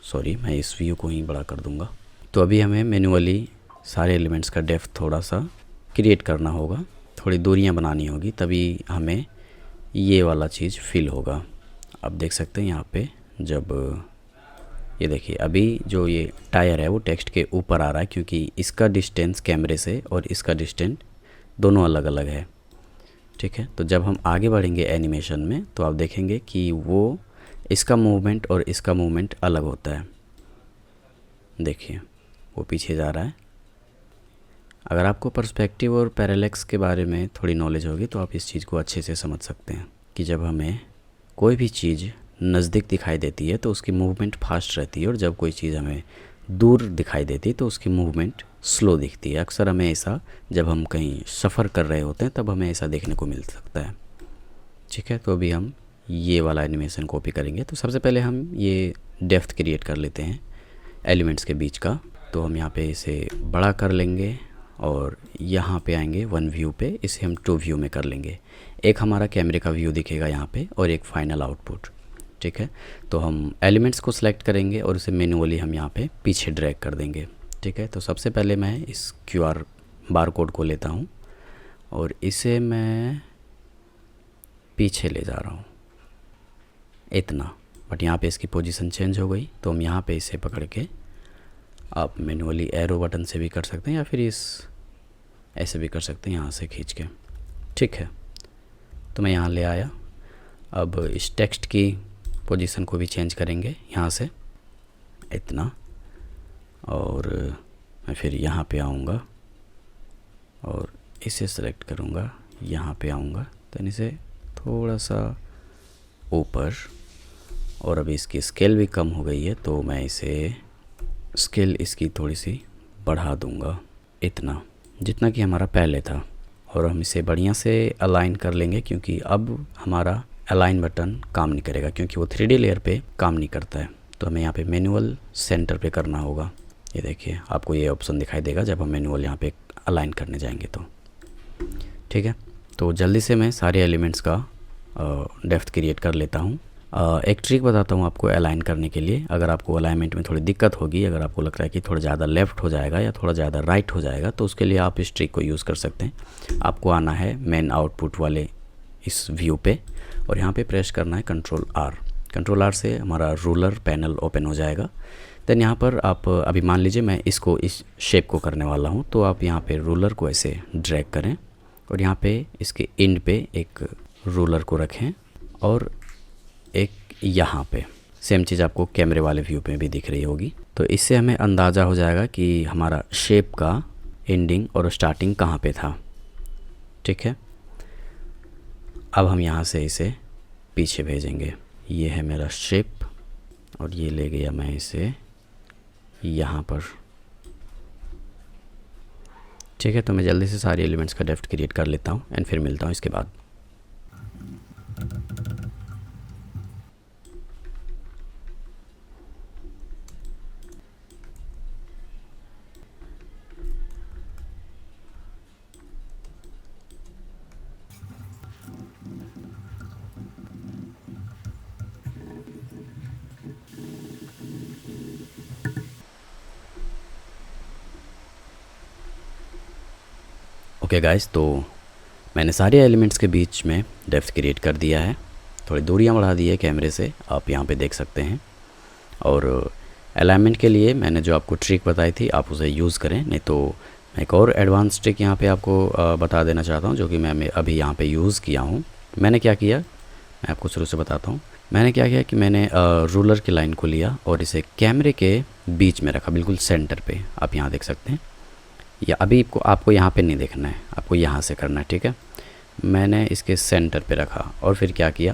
सॉरी मैं इस व्यू को ही बड़ा कर दूंगा। तो अभी हमें मैन्युअली सारे एलिमेंट्स का डेप्थ थोड़ा सा क्रिएट करना होगा, थोड़ी दूरियां बनानी होगी, तभी हमें ये वाला चीज़ फील होगा। आप देख सकते हैं यहाँ पे, जब ये देखिए अभी जो ये टायर है वो टेक्स्ट के ऊपर आ रहा है क्योंकि इसका डिस्टेंस कैमरे से और इसका डिस्टेंस दोनों अलग अलग है, ठीक है। तो जब हम आगे बढ़ेंगे एनिमेशन में तो आप देखेंगे कि वो इसका मूवमेंट और इसका मूवमेंट अलग होता है। देखिए वो पीछे जा रहा है। अगर आपको पर्सपेक्टिव और पैरेलैक्स के बारे में थोड़ी नॉलेज होगी तो आप इस चीज़ को अच्छे से समझ सकते हैं कि जब हमें कोई भी चीज़ नज़दीक दिखाई देती है तो उसकी मूवमेंट फास्ट रहती है और जब कोई चीज़ हमें दूर दिखाई देती है तो उसकी मूवमेंट स्लो दिखती है। अक्सर हमें ऐसा, जब हम कहीं सफ़र कर रहे होते हैं तब हमें ऐसा देखने को मिल सकता है, ठीक है। तो अभी हम ये वाला एनिमेशन कॉपी करेंगे। तो सबसे पहले हम ये डेप्थ क्रिएट कर लेते हैं एलिमेंट्स के बीच का। तो हम यहाँ पे इसे बड़ा कर लेंगे और यहाँ पे आएंगे 1 व्यू पे, इसे हम 2 व्यू में कर लेंगे। एक हमारा कैमरे का व्यू दिखेगा यहाँ पे और एक फाइनल आउटपुट, ठीक है। तो हम एलिमेंट्स को सिलेक्ट करेंगे और इसे मैन्युअली हम यहाँ पे पीछे ड्रैग कर देंगे, ठीक है। तो सबसे पहले मैं इस QR बार कोड को लेता हूँ और इसे मैं पीछे ले जा रहा हूँ इतना, बट यहाँ पे इसकी पोजीशन चेंज हो गई। तो हम यहाँ पे इसे पकड़ के, आप मैन्युअली एरो बटन से भी कर सकते हैं या फिर इस ऐसे भी कर सकते हैं यहाँ से खींच के, ठीक है। तो मैं यहाँ ले आया। अब इस टेक्स्ट की पोजीशन को भी चेंज करेंगे यहाँ से इतना, और मैं फिर यहाँ पे आऊँगा और इसे सेलेक्ट करूँगा, यहाँ पे आऊँगा, तो इसे थोड़ा सा ऊपर, और अभी इसकी स्केल भी कम हो गई है तो मैं इसे स्केल इसकी थोड़ी सी बढ़ा दूँगा, इतना जितना कि हमारा पहले था। और हम इसे बढ़िया से अलाइन कर लेंगे, क्योंकि अब हमारा अलाइन बटन काम नहीं करेगा, क्योंकि वो 3D लेयर पे काम नहीं करता है। तो हमें यहाँ पे मैनुअल सेंटर पे करना होगा। ये देखिए आपको ये ऑप्शन दिखाई देगा जब हम मैनुअल यहाँ पे अलाइन करने जाएंगे तो। ठीक है, तो जल्दी से मैं सारे एलिमेंट्स का डेप्थ क्रिएट कर लेता हूँ। एक ट्रिक बताता हूँ आपको अलाइन करने के लिए। अगर आपको अलाइनमेंट में थोड़ी दिक्कत होगी, अगर आपको लगता है कि थोड़ा ज़्यादा लेफ़्ट हो जाएगा या थोड़ा ज़्यादा राइट हो जाएगा, तो उसके लिए आप इस ट्रिक को यूज़ कर सकते हैं। आपको आना है मेन आउटपुट वाले इस व्यू पे, और यहाँ पे प्रेस करना है कंट्रोल आर से हमारा रूलर पैनल ओपन हो जाएगा। देन यहाँ पर आप अभी मान लीजिए मैं इसको इस शेप को करने वाला हूँ, तो आप यहाँ पे रूलर को ऐसे ड्रैग करें और यहाँ पे इसके एंड पे एक रूलर को रखें, और एक यहाँ पे सेम चीज़ आपको कैमरे वाले व्यू पे भी दिख रही होगी। तो इससे हमें अंदाज़ा हो जाएगा कि हमारा शेप का एंडिंग और स्टार्टिंग कहाँ पे था। ठीक है, अब हम यहाँ से इसे पीछे भेजेंगे। ये है मेरा शेप, और ये ले गया मैं इसे यहाँ पर। ठीक है, तो मैं जल्दी से सारे एलिमेंट्स का डेप्थ क्रिएट कर लेता हूँ एंड फिर मिलता हूँ इसके बाद। ओके गाइस, तो मैंने सारे एलिमेंट्स के बीच में डेप्थ क्रिएट कर दिया है। थोड़ी दूरियां बढ़ा दी है कैमरे से, आप यहाँ पे देख सकते हैं। और अलाइनमेंट के लिए मैंने जो आपको ट्रिक बताई थी आप उसे यूज़ करें, नहीं तो मैं एक और एडवांस ट्रिक यहाँ पे आपको बता देना चाहता हूँ, जो कि मैं अभी यहाँ पे यूज़ किया हूँ। मैंने क्या किया, मैं आपको शुरू से बताता हूँ। मैंने क्या किया कि मैंने रूलर की लाइन को लिया और इसे कैमरे के बीच में रखा, बिल्कुल सेंटर पे। आप यहाँ देख सकते हैं, या अभी आपको यहाँ पे नहीं देखना है, आपको यहाँ से करना है। ठीक है, मैंने इसके सेंटर पे रखा और फिर क्या किया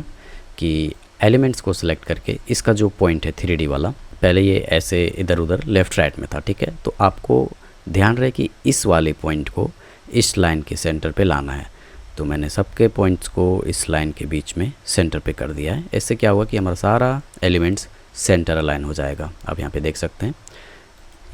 कि एलिमेंट्स को सिलेक्ट करके इसका जो पॉइंट है 3D वाला, पहले ये ऐसे इधर उधर लेफ़्ट राइट में था। ठीक है, तो आपको ध्यान रहे कि इस वाले पॉइंट को इस लाइन के सेंटर पे लाना है। तो मैंने सबके पॉइंट्स को इस लाइन के बीच में सेंटर पे कर दिया है। इससे क्या हुआ कि हमारा सारा एलिमेंट्स सेंटर अलाइन हो जाएगा। आप यहाँ पे देख सकते हैं,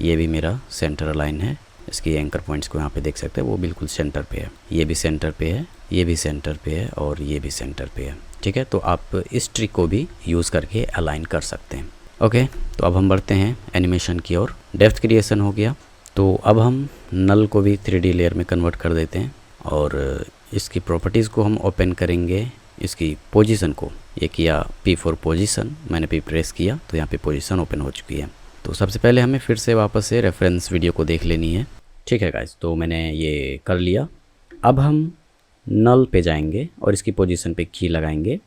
ये भी मेरा सेंटर अलाइन है। इसकी एंकर पॉइंट्स को यहाँ पे देख सकते हैं, वो बिल्कुल सेंटर पे है। ये भी सेंटर पे है, ये भी सेंटर पे है, और ये भी सेंटर पे है। ठीक है, तो आप इस ट्रिक को भी यूज़ करके अलाइन कर सकते हैं। ओके, तो अब हम बढ़ते हैं एनिमेशन की ओर। डेप्थ क्रिएशन हो गया, तो अब हम नल को भी 3D लेयर में कन्वर्ट कर देते हैं, और इसकी प्रॉपर्टीज़ को हम ओपन करेंगे। इसकी पोजीशन को, ये किया P4 पोजीशन, मैंने P प्रेस किया तो यहाँ पे पोजीशन ओपन हो चुकी है। तो सबसे पहले हमें फिर से वापस से रेफरेंस वीडियो को देख लेनी है। ठीक है गाइस, तो मैंने ये कर लिया। अब हम नल पे जाएंगे और इसकी पोजीशन पे की लगाएंगे,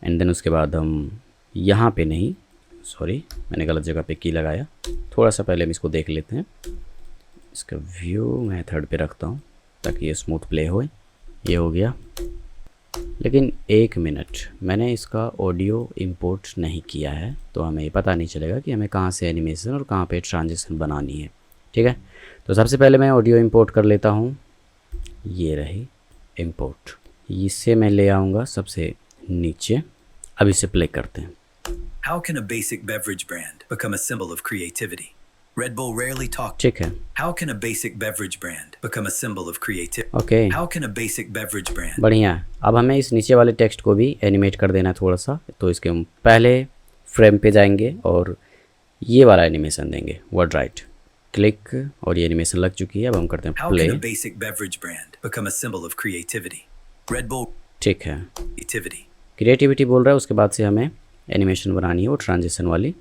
एंड देन उसके बाद हम यहाँ पे नहीं, सॉरी मैंने गलत जगह पे की लगाया। थोड़ा सा पहले हम इसको देख लेते हैं। इसका व्यू मैं थर्ड पे रखता हूँ ताकि ये स्मूथ प्ले हो। ये हो गया, लेकिन एक मिनट, मैंने इसका ऑडियो इंपोर्ट नहीं किया है, तो हमें ये पता नहीं चलेगा कि हमें कहाँ से एनिमेशन और कहाँ पे ट्रांजिशन बनानी है। ठीक है, तो सबसे पहले मैं ऑडियो इंपोर्ट कर लेता हूँ। ये रही इंपोर्ट, इससे मैं ले आऊँगा सबसे नीचे। अब इसे प्ले करते हैं। How can a basic beverage brand become a symbol of creativity? Red Bull rarely talks. ठीक है, How can a basic beverage brand become a symbol of creativity? Okay, How can a basic beverage brand? बढ़िया। अब हमें इस नीचे वाले text को भी एनिमेट कर देना है थोड़ा सा। तो इसके हम पहले फ्रेम पे जाएंगे और ये वाला एनिमेशन देंगे, वर्ड राइट क्लिक, और ये एनिमेशन लग चुकी है। अब हम करते हैं How play. can a basic beverage brand become a symbol of creativity? Red Bull ठीक है, creativity. क्रिएटिविटी बोल रहा है, उसके बाद से हमें एनिमेशन बनानी है वो ट्रांजिशन वाली।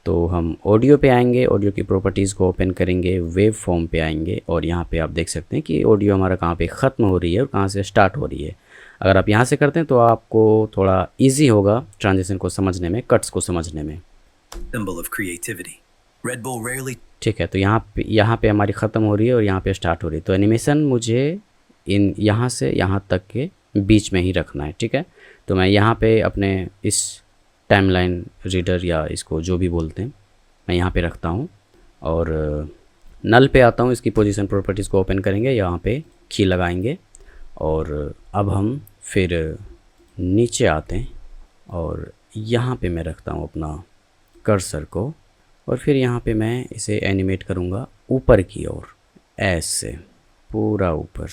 तो हम ऑडियो पे आएंगे, ऑडियो की प्रॉपर्टीज़ को ओपन करेंगे, वेव फॉर्म पे आएंगे, और यहाँ पे आप देख सकते हैं कि ऑडियो हमारा कहाँ पे ख़त्म हो रही है और कहाँ से स्टार्ट हो रही है। अगर आप यहाँ से करते हैं तो आपको थोड़ा इजी होगा ट्रांजिशन को समझने में, कट्स को समझने में। Symbol of creativity. Red Bull rarely ठीक है, तो यहाँ पे हमारी ख़त्म हो रही है और यहाँ पे स्टार्ट हो रही है। तो एनिमेशन मुझे इन यहाँ से यहाँ तक के बीच में ही रखना है। ठीक है, तो मैं यहाँ पे अपने इस टाइमलाइन रीडर या इसको जो भी बोलते हैं मैं यहाँ पे रखता हूँ और नल पे आता हूँ। इसकी पोजीशन प्रॉपर्टीज़ को ओपन करेंगे, यहाँ पे की लगाएंगे और अब हम फिर नीचे आते हैं और यहाँ पे मैं रखता हूँ अपना कर्सर को और फिर यहाँ पे मैं इसे एनिमेट करूँगा ऊपर की ओर, ऐसे पूरा ऊपर।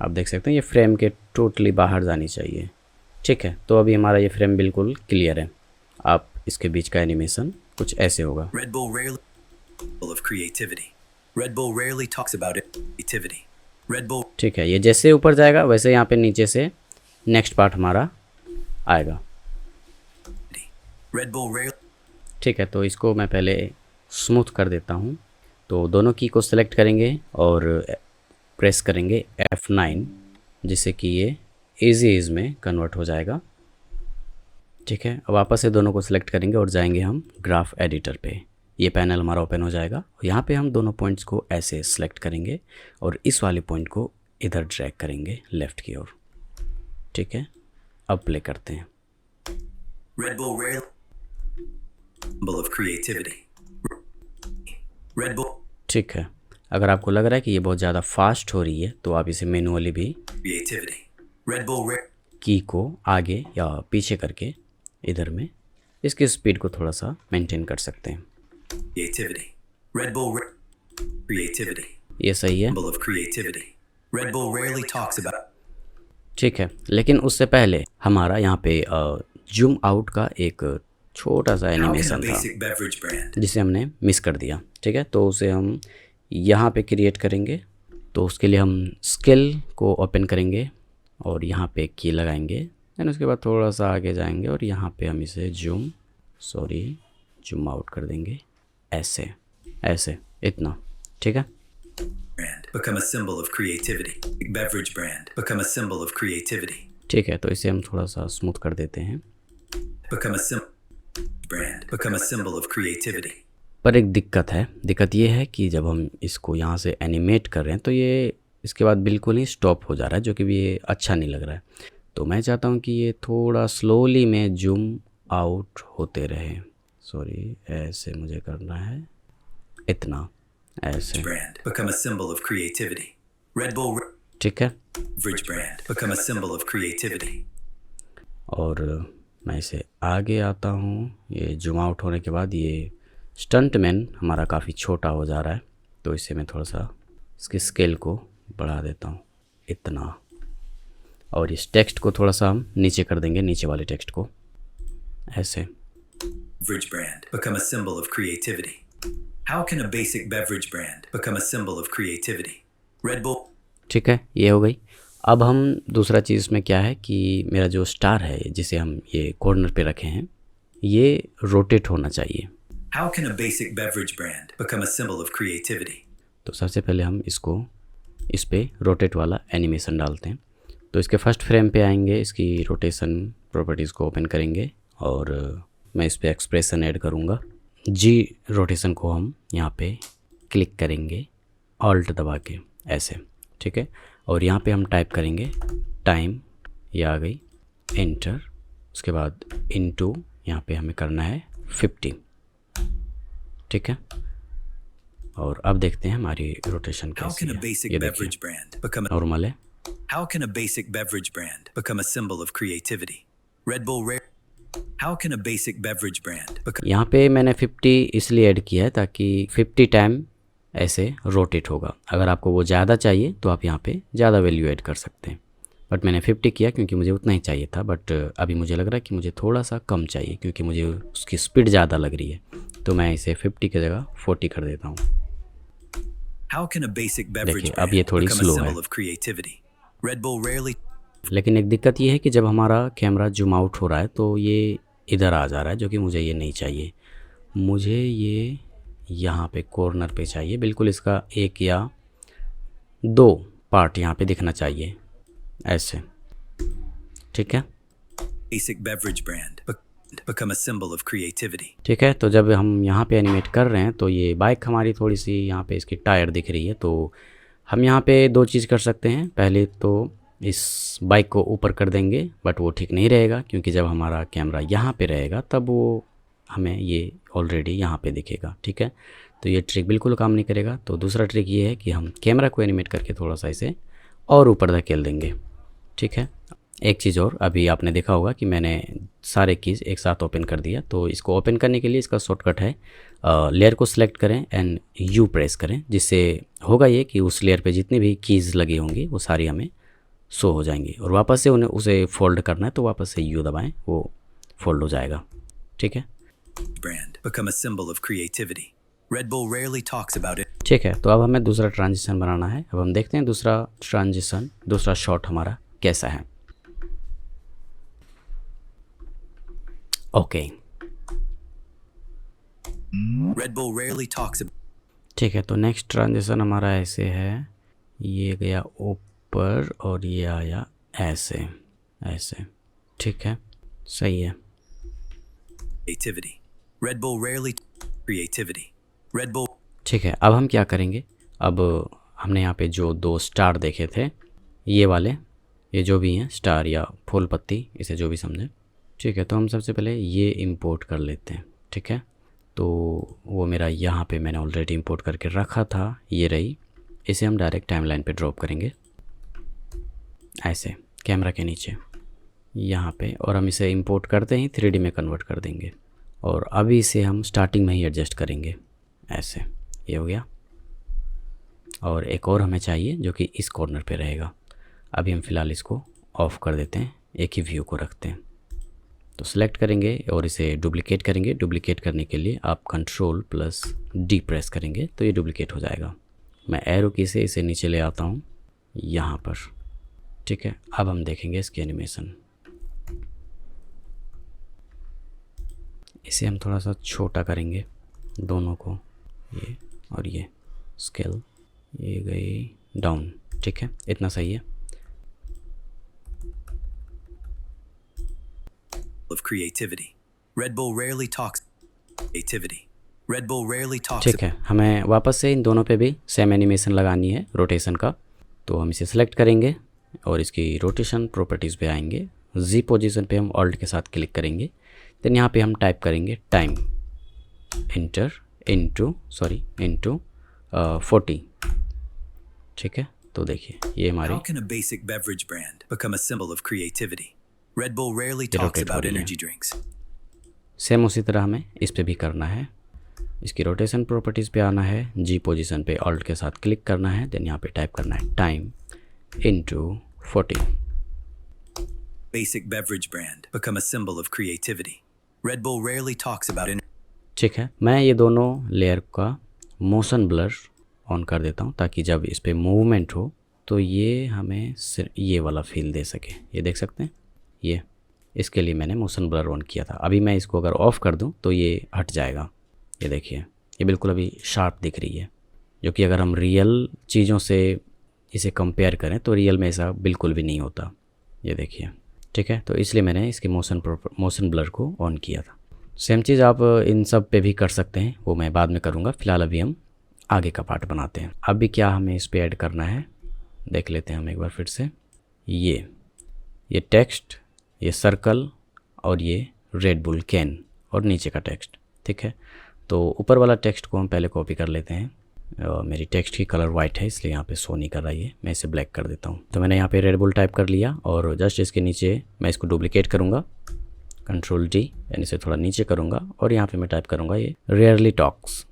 आप देख सकते हैं ये फ्रेम के टोटली बाहर जानी चाहिए। ठीक है, तो अभी हमारा ये फ्रेम बिल्कुल क्लियर है। आप इसके बीच का एनिमेशन कुछ ऐसे होगा। Red Bull rarely full of creativity. Red Bull rarely talks about it. Creativity. Red Bull ठीक है, ये जैसे ऊपर जाएगा वैसे यहाँ पे नीचे से नेक्स्ट पार्ट हमारा आएगा। Red Bull rarely ठीक है, तो इसको मैं पहले स्मूथ कर देता हूँ। तो दोनों की को सिलेक्ट करेंगे और प्रेस करेंगे F9 जिससे कि ये इज में कन्वर्ट हो जाएगा। ठीक है, अब वापस से दोनों को सिलेक्ट करेंगे और जाएंगे हम ग्राफ एडिटर पे। ये पैनल हमारा ओपन हो जाएगा और यहाँ पे हम दोनों पॉइंट्स को ऐसे सिलेक्ट करेंगे और इस वाले पॉइंट को इधर ड्रैग करेंगे लेफ़्ट की ओर। ठीक है, अब प्ले करते हैं। Red Bull rarely symbol of creativity. Red Bull ठीक है, अगर आपको लग रहा है कि ये बहुत ज़्यादा फास्ट हो रही है तो आप इसे मैनुअली भी creativity. Red Bull की को आगे या पीछे करके इधर में इसकी स्पीड को थोड़ा सा मेंटेन कर सकते हैं। creativity. Red Bull creativity. ये सही है। Symbol of creativity. Red Bull rarely talks about ठीक है, लेकिन उससे पहले हमारा यहाँ पे जूम आउट का एक छोटा सा how can a एनिमेशन था basic beverage brand जिसे हमने मिस कर दिया। ठीक है, तो उसे हम यहाँ पे क्रिएट करेंगे। तो उसके लिए हम स्केल को ओपन करेंगे और यहाँ पे की लगाएंगे। देन उसके बाद थोड़ा सा आगे जाएंगे और यहाँ पे हम इसे जूम आउट कर देंगे, ऐसे ऐसे इतना। ठीक है, brand become a symbol of creativity. Beverage brand become a symbol of creativity. ठीक है, तो इसे हम थोड़ा सा स्मूथ कर देते हैं। Become a brand become a symbol of creativity. पर एक दिक्कत है। दिक्कत ये है कि जब हम इसको यहाँ से एनिमेट कर रहे हैं तो ये इसके बाद बिल्कुल ही स्टॉप हो जा रहा है, जो कि भी ये अच्छा नहीं लग रहा है। तो मैं चाहता हूँ कि ये थोड़ा स्लोली में जूम आउट होते रहे। सॉरी, ऐसे मुझे करना है, इतना ऐसे। Brand become a symbol of creativity. Red Bull ठीक है, beverage brand become a symbol of creativity. और मैं इसे आगे आता हूँ। ये जूम आउट होने के बाद ये स्टंटमैन हमारा काफ़ी छोटा हो जा रहा है, तो इसे मैं थोड़ा सा इसके स्केल को बढ़ा देता हूँ, इतना। और इस टेक्स्ट को थोड़ा सा हम नीचे कर देंगे, नीचे वाले टेक्स्ट को ऐसे। Beverage brand become a symbol of creativity. How can a basic beverage brand become a symbol of creativity? Red Bull ठीक है, ये हो गई। अब हम दूसरा चीज़ में क्या है कि मेरा जो स्टार है जिसे हम ये कॉर्नर पे रखे हैं, ये रोटेट होना चाहिए। How can a basic beverage brand become a symbol of creativity? तो सबसे पहले हम इसको इस पे रोटेट वाला एनिमेशन डालते हैं। तो इसके फर्स्ट फ्रेम पे आएंगे, इसकी रोटेशन प्रॉपर्टीज़ को ओपन करेंगे और मैं इस पे एक्सप्रेशन ऐड करूँगा। जी रोटेशन को हम यहाँ पे क्लिक करेंगे ऑल्ट दबा के, ऐसे। ठीक है, और यहाँ पे हम टाइप करेंगे टाइम, ये आ गई, एंटर। उसके बाद इनटू यहाँ पे हमें करना है 50। ठीक है, और अब देखते हैं हमारी रोटेशन How कैसी can a है। basic ये beverage देखिए brand become a नॉर्मल है। How can a basic beverage brand become a symbol of creativity? Red Bull rare How can a basic beverage brand become यहाँ पे मैंने 50 इसलिए add किया है ताकि 50 टाइम ऐसे रोटेट होगा। अगर आपको वो ज़्यादा चाहिए तो आप यहाँ पे ज़्यादा वैल्यू ऐड कर सकते हैं, बट मैंने 50 किया क्योंकि मुझे उतना ही चाहिए था। बट अभी मुझे लग रहा है कि मुझे थोड़ा सा कम चाहिए क्योंकि मुझे उसकी स्पीड ज़्यादा लग रही है, तो मैं इसे 50 की जगह 40 कर देता हूँ। How can a basic beverage देखिए, brand अब ये थोड़ी become a slow है। symbol of creativity? Red Bull rarely लेकिन एक दिक्कत ये है कि जब हमारा कैमरा जूम आउट हो रहा है तो ये इधर आ जा रहा है, जो कि मुझे ये नहीं चाहिए। मुझे ये यहाँ पे कॉर्नर पे चाहिए, बिल्कुल इसका 1 या 2 पार्ट यहाँ पे दिखना चाहिए, ऐसे। ठीक है। Basic beverage brand. Become a symbol of creativity. ठीक है, तो जब हम यहाँ पे एनिमेट कर रहे हैं तो ये बाइक हमारी थोड़ी सी यहाँ पे इसकी टायर दिख रही है, तो हम यहाँ पे दो चीज़ कर सकते हैं। पहले तो इस बाइक को ऊपर कर देंगे, बट वो ठीक नहीं रहेगा क्योंकि जब हमारा कैमरा यहाँ पे रहेगा तब वो हमें ये ऑलरेडी यहाँ पे दिखेगा। ठीक है, तो ये ट्रिक बिल्कुल काम नहीं करेगा। तो दूसरा ट्रिक ये है कि हम कैमरा को एनिमेट करके थोड़ा सा इसे और ऊपर धकेल देंगे। ठीक है, एक चीज़ और, अभी आपने देखा होगा कि मैंने सारे कीज़ एक साथ ओपन कर दिया। तो इसको ओपन करने के लिए इसका शॉर्टकट है, लेयर को सिलेक्ट करें एंड यू प्रेस करें, जिससे होगा ये कि उस लेयर पे जितनी भी कीज़ लगी होंगी वो सारी हमें शो हो जाएंगी। और वापस से उन्हें उसे फोल्ड करना है तो वापस से यू दबाएं, वो फोल्ड हो जाएगा। ठीक है, Brand. Become a symbol of creativity. Red Bull rarely talks about it. ठीक है, तो अब हमें दूसरा ट्रांजिशन बनाना है। अब हम देखते हैं दूसरा ट्रांजिशन, दूसरा शॉट हमारा कैसा है। Okay, Red Bull rarely talks about. ठीक है, तो नेक्स्ट ट्रांजिशन हमारा ऐसे है, ये गया ऊपर और ये आया ऐसे ऐसे। ठीक है, सही है। Creativity. Red Bull rarely creativity. Red Bull. ठीक है, अब हम क्या करेंगे, अब हमने यहाँ पे जो दो स्टार देखे थे, ये वाले, ये जो भी हैं स्टार या फूल पत्ती, इसे जो भी समझें। ठीक है, तो हम सबसे पहले ये इंपोर्ट कर लेते हैं। ठीक है, तो वो मेरा यहाँ पे मैंने ऑलरेडी इंपोर्ट करके रखा था, ये रही। इसे हम डायरेक्ट टाइमलाइन पे ड्रॉप करेंगे ऐसे कैमरा के नीचे यहाँ पे, और हम इसे इंपोर्ट करते ही 3D में कन्वर्ट कर देंगे। और अभी इसे हम स्टार्टिंग में ही एडजस्ट करेंगे ऐसे, ये हो गया। और एक और हमें चाहिए जो कि इस कॉर्नर पे रहेगा। अभी हम फ़िलहाल इसको ऑफ़ कर देते हैं, एक ही व्यू को रखते हैं। तो सिलेक्ट करेंगे और इसे डुप्लिकेट करेंगे। डुप्लिकेट करने के लिए आप Ctrl+D प्रेस करेंगे तो ये डुप्लिकेट हो जाएगा। मैं एरो की से इसे नीचे ले आता हूँ यहाँ पर। ठीक है, अब हम देखेंगे इसकी एनिमेशन। इसे हम थोड़ा सा छोटा करेंगे दोनों को, ये और ये स्केल, ये गई डाउन। ठीक है, इतना सही है। Of creativity. Red Bull rarely talks creativity. Red Bull rarely talks. ठीक है, हमें वापस से इन दोनों पे भी सेम एनिमेशन लगानी है रोटेशन का। तो हम इसे सेलेक्ट करेंगे और इसकी रोटेशन प्रॉपर्टीज़ पे आएंगे। जी पोजीशन पे हम ऑल्ट के साथ क्लिक करेंगे। देन यहाँ पे हम टाइप करेंगे टाइम इंटर इनटू 40। ठीक है, तो देखिए ये हमारी How can a basic beverage brand become a symbol of creativity? Red Bull rarely ये talks rotate हो about रही है। energy drinks. सेम उसी तरह हमें इस पे भी करना है। इसकी रोटेशन प्रॉपर्टीज़ पे आना है, जी पोजीशन पे ऑल्ट के साथ क्लिक करना है। देन यहाँ पे टाइप करना है time into 40। Basic beverage brand become a symbol of creativity. Red Bull rarely talks about energy. ठीक है, मैं ये दोनों लेयर का मोशन ब्लर ऑन कर देता हूँ ताकि जब इस पे मूवमेंट हो तो ये हमें सिर्फ ये वाला फील दे सके। ये देख सकते हैं, ये इसके लिए मैंने मोशन ब्लर ऑन किया था। अभी मैं इसको अगर ऑफ़ कर दूँ तो ये हट जाएगा। ये देखिए, ये बिल्कुल अभी शार्प दिख रही है, जो कि अगर हम रियल चीज़ों से इसे कंपेयर करें तो रियल में ऐसा बिल्कुल भी नहीं होता। ये देखिए, ठीक है, तो इसलिए मैंने इसके मोशन ब्लर को ऑन किया था। सेम चीज़ आप इन सब पे भी कर सकते हैं, वो मैं बाद में करूँगा। फ़िलहाल अभी हम आगे का पार्ट बनाते हैं। अभी क्या हमें इस पे ऐड करना है देख लेते हैं हम एक बार फिर से। ये टेक्स्ट, ये सर्कल और ये रेड बुल कैन और नीचे का टेक्स्ट। ठीक है, तो ऊपर वाला टेक्स्ट को हम पहले कॉपी कर लेते हैं। मेरी टेक्स्ट की कलर वाइट है इसलिए यहाँ पे शो नहीं कर रहा है, मैं इसे ब्लैक कर देता हूँ। तो मैंने यहाँ पे रेड बुल टाइप कर लिया और जस्ट इसके नीचे मैं इसको डुप्लीकेट करूँगा, Ctrl+D, यानी इसे थोड़ा नीचे करूँगा और यहाँ पे मैं टाइप करूँगा ये रेयरली टॉक्स,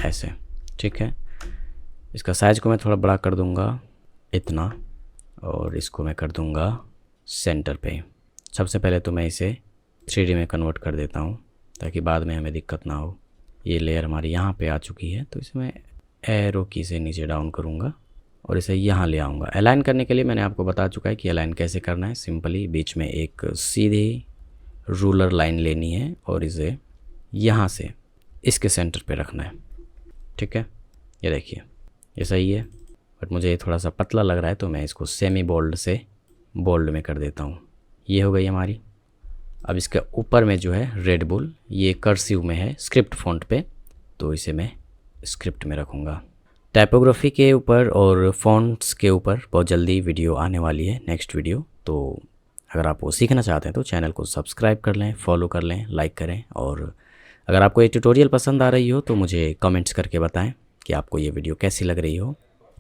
ऐसे। ठीक है, इसका साइज़ को मैं थोड़ा बड़ा कर दूँगा इतना, और इसको मैं कर दूँगा सेंटर पे। सबसे पहले तो मैं इसे 3D में कन्वर्ट कर देता हूँ ताकि बाद में हमें दिक्कत ना हो। ये लेयर हमारी यहाँ पे आ चुकी है तो इसे मैं एरो की से नीचे डाउन करूँगा और इसे यहाँ ले आऊँगा। अलाइन करने के लिए मैंने आपको बता चुका है कि अलाइन कैसे करना है। सिंपली बीच में एक सीधी रूलर लाइन लेनी है और इसे यहाँ से इसके सेंटर पे रखना है। ठीक है, ये देखिए ये सही है, बट मुझे ये थोड़ा सा पतला लग रहा है तो मैं इसको सेमी बोल्ड से बोल्ड में कर देता हूँ। ये हो गई हमारी। अब इसके ऊपर में जो है रेड बुल, ये कर्सिव में है स्क्रिप्ट फ़ॉन्ट पे, तो इसे मैं स्क्रिप्ट में रखूँगा। टाइपोग्राफी के ऊपर और फ़ॉन्ट्स के ऊपर बहुत जल्दी वीडियो आने वाली है, नेक्स्ट वीडियो। तो अगर आप वो सीखना चाहते हैं तो चैनल को सब्सक्राइब कर लें, फॉलो कर लें, लाइक करें। और अगर आपको ये ट्यूटोरियल पसंद आ रही हो तो मुझे कमेंट्स करके बताएं कि आपको ये वीडियो कैसी लग रही हो,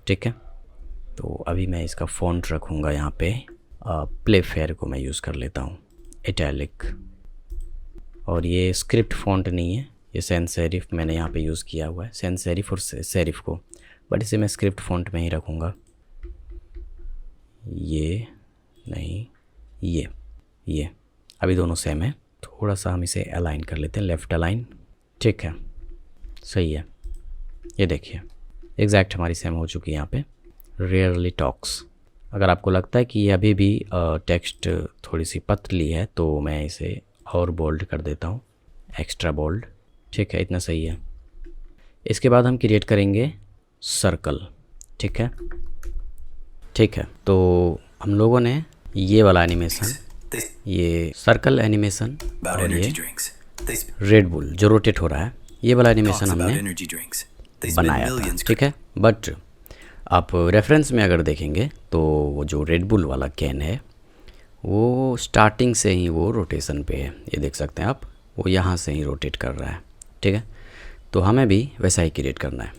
ठीक है। तो अभी मैं इसका फ़ॉन्ट रखूँगा यहाँ पे, प्ले फेयर को मैं यूज़ कर लेता हूँ, इटैलिक। और ये स्क्रिप्ट फ़ॉन्ट नहीं है, ये सैन सेरिफ मैंने यहाँ पे यूज़ किया हुआ है, सैन सेरिफ और सेरिफ को, बट इसे मैं स्क्रिप्ट फ़ॉन्ट में ही रखूँगा। ये नहीं, ये अभी दोनों सेम है। थोड़ा सा हम इसे अलाइन कर लेते हैं, लेफ़्ट अलाइन, ठीक है, सही है। ये देखिए एग्जैक्ट हमारी सेम हो चुकी है यहाँ पे। रेयरली टॉक्स, अगर आपको लगता है कि ये अभी भी टेक्स्ट थोड़ी सी पतली है तो मैं इसे और बोल्ड कर देता हूँ, एक्स्ट्रा बोल्ड, ठीक है, इतना सही है। इसके बाद हम क्रिएट करेंगे सर्कल, ठीक है, ठीक है। तो हम लोगों ने ये वाला एनिमेशन, ये सर्कल एनिमेशन और ये रेड बुल जो रोटेट हो रहा है, ये वाला एनिमेशन हमने बनाया था, ठीक है। बट आप रेफरेंस में अगर देखेंगे तो वो जो रेड बुल वाला कैन है वो स्टार्टिंग से ही वो रोटेशन पे है, ये देख सकते हैं आप, वो यहाँ से ही रोटेट कर रहा है, ठीक है। तो हमें भी वैसा ही क्रिएट करना है।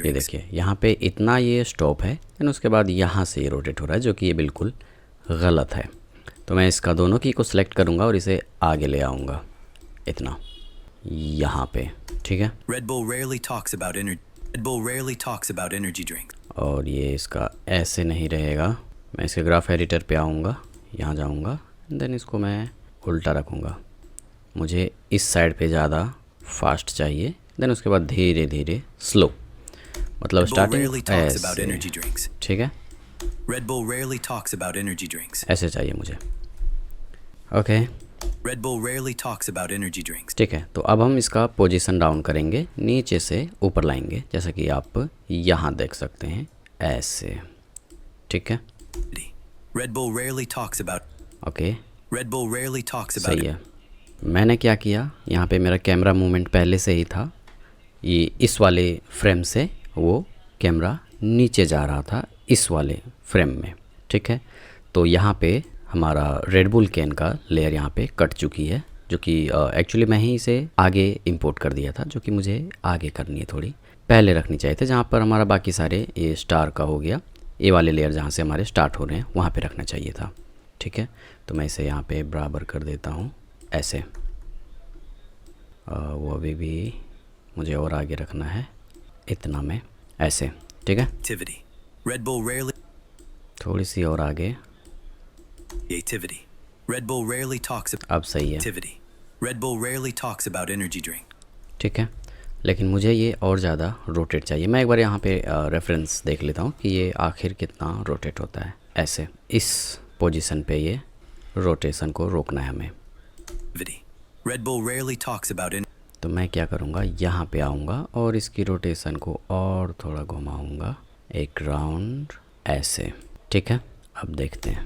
ये देखिए यहाँ पे इतना ये स्टॉप है, एंड उसके बाद यहाँ से ये रोटेट हो रहा है, जो कि ये बिल्कुल गलत है। तो मैं इसका दोनों की को सिलेक्ट करूँगा और इसे आगे ले आऊँगा इतना, यहाँ पे, ठीक है। और ये इसका ऐसे नहीं रहेगा, मैं इसके ग्राफ एडिटर पे आऊँगा, यहाँ जाऊँगा, देन इसको मैं उल्टा रखूँगा। मुझे इस साइड पे ज़्यादा फास्ट चाहिए, देन उसके बाद धीरे धीरे स्लो, मतलब स्टार्टिंग ऐसे, ठीक है। Red Bull rarely talks about energy drinks. ऐसे चाहिए मुझे, okay. Red Bull rarely talks about energy drinks. ठीक है, तो अब हम इसका पोजीशन डाउन करेंगे, नीचे से ऊपर लाएंगे, जैसा कि आप यहाँ देख सकते हैं, ऐसे, ठीक है। Red Bull rarely talks about. Okay, Red Bull rarely talks about. सही है। मैंने क्या किया, यहाँ पे मेरा कैमरा मूवमेंट पहले से ही था, ये इस वाले फ्रेम से वो कैमरा नीचे जा रहा था इस वाले फ्रेम में, ठीक है। तो यहाँ पे हमारा रेड बुल कैन का लेयर यहाँ पे कट चुकी है, जो कि एक्चुअली मैं ही इसे आगे इंपोर्ट कर दिया था, जो कि मुझे आगे करनी है, थोड़ी पहले रखनी चाहिए थे, जहाँ पर हमारा बाकी सारे ये स्टार का हो गया, ये वाले लेयर जहाँ से हमारे स्टार्ट हो रहे हैं वहाँ पे रखना चाहिए था, ठीक है। तो मैं इसे यहाँ पे बराबर कर देता हूँ ऐसे, वो अभी भी मुझे और आगे रखना है, इतना में ऐसे, ठीक है। Red Bull rarely, थोड़ी सी और आगे, creativity. Red Bull rarely talks about, अब सही है। Red Bull rarely talks about energy drink. ठीक है, लेकिन मुझे ये और ज़्यादा रोटेट चाहिए। मैं एक बार यहाँ पे रेफरेंस देख लेता हूँ कि ये आखिर कितना रोटेट होता है। ऐसे इस पोजीशन पे ये रोटेशन को रोकना है हमें। Red Bull rarely talks about, तो मैं क्या करूँगा, यहाँ पे आऊँगा और इसकी रोटेशन को और थोड़ा घुमाऊँगा एक राउंड ऐसे, ठीक है। अब देखते हैं।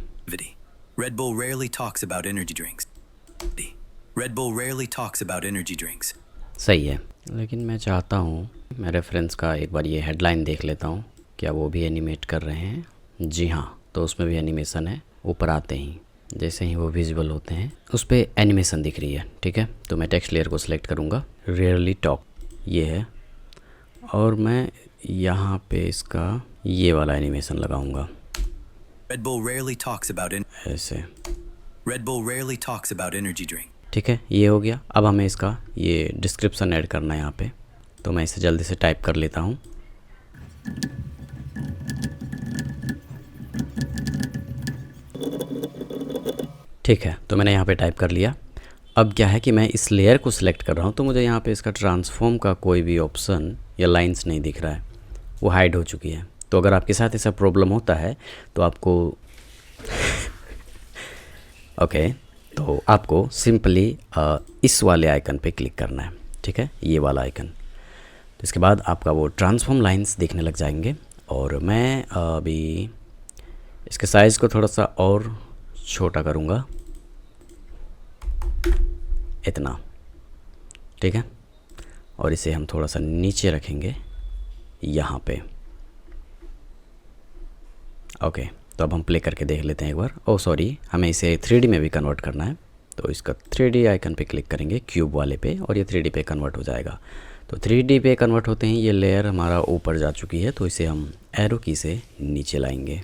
Red Bull rarely talks about energy drinks. Red Bull rarely talks about energy drinks. सही है, लेकिन मैं चाहता हूँ मैं रेफरेंस का एक बार ये हेडलाइन देख लेता हूँ, क्या वो भी एनिमेट कर रहे हैं। जी हाँ, तो उसमें भी एनिमेशन है। ऊपर आते ही जैसे ही वो विजिबल होते हैं उस पर एनिमेशन दिख रही है, ठीक है। तो मैं टेक्स्ट लेयर को सिलेक्ट करूँगा, रेयरली टॉक ये है, और मैं यहाँ पे इसका ये वाला एनिमेशन लगाऊंगा, Red Bull rarely talks about ऐसे, Red Bull rarely talks about energy drink. ठीक है, ये हो गया। अब हमें इसका ये डिस्क्रिप्शन ऐड करना है यहाँ पे, तो मैं इसे जल्दी से टाइप कर लेता हूँ। ठीक है, तो मैंने यहाँ पे टाइप कर लिया। अब क्या है कि मैं इस लेयर को सिलेक्ट कर रहा हूँ, तो मुझे यहाँ पे इसका ट्रांसफॉर्म का कोई भी ऑप्शन या लाइंस नहीं दिख रहा है, वो हाइड हो चुकी है। तो अगर आपके साथ ऐसा प्रॉब्लम होता है तो आपको ओके, तो आपको सिंपली इस वाले आइकन पे क्लिक करना है, ठीक है, ये वाला आइकन। तो इसके बाद आपका वो ट्रांसफॉर्म लाइंस दिखने लग जाएंगे। और मैं अभी इसके साइज़ को थोड़ा सा और छोटा करूँगा, इतना, ठीक है। और इसे हम थोड़ा सा नीचे रखेंगे यहाँ पे। ओके, तो अब हम प्ले करके देख लेते हैं एक बार। ओह सॉरी, हमें इसे 3D में भी कन्वर्ट करना है, तो इसका 3D आइकन पे क्लिक करेंगे क्यूब वाले पे, और ये 3D पे कन्वर्ट हो जाएगा। तो 3D पे कन्वर्ट होते ही ये लेयर हमारा ऊपर जा चुकी है, तो इसे हम एरो की से नीचे लाएंगे।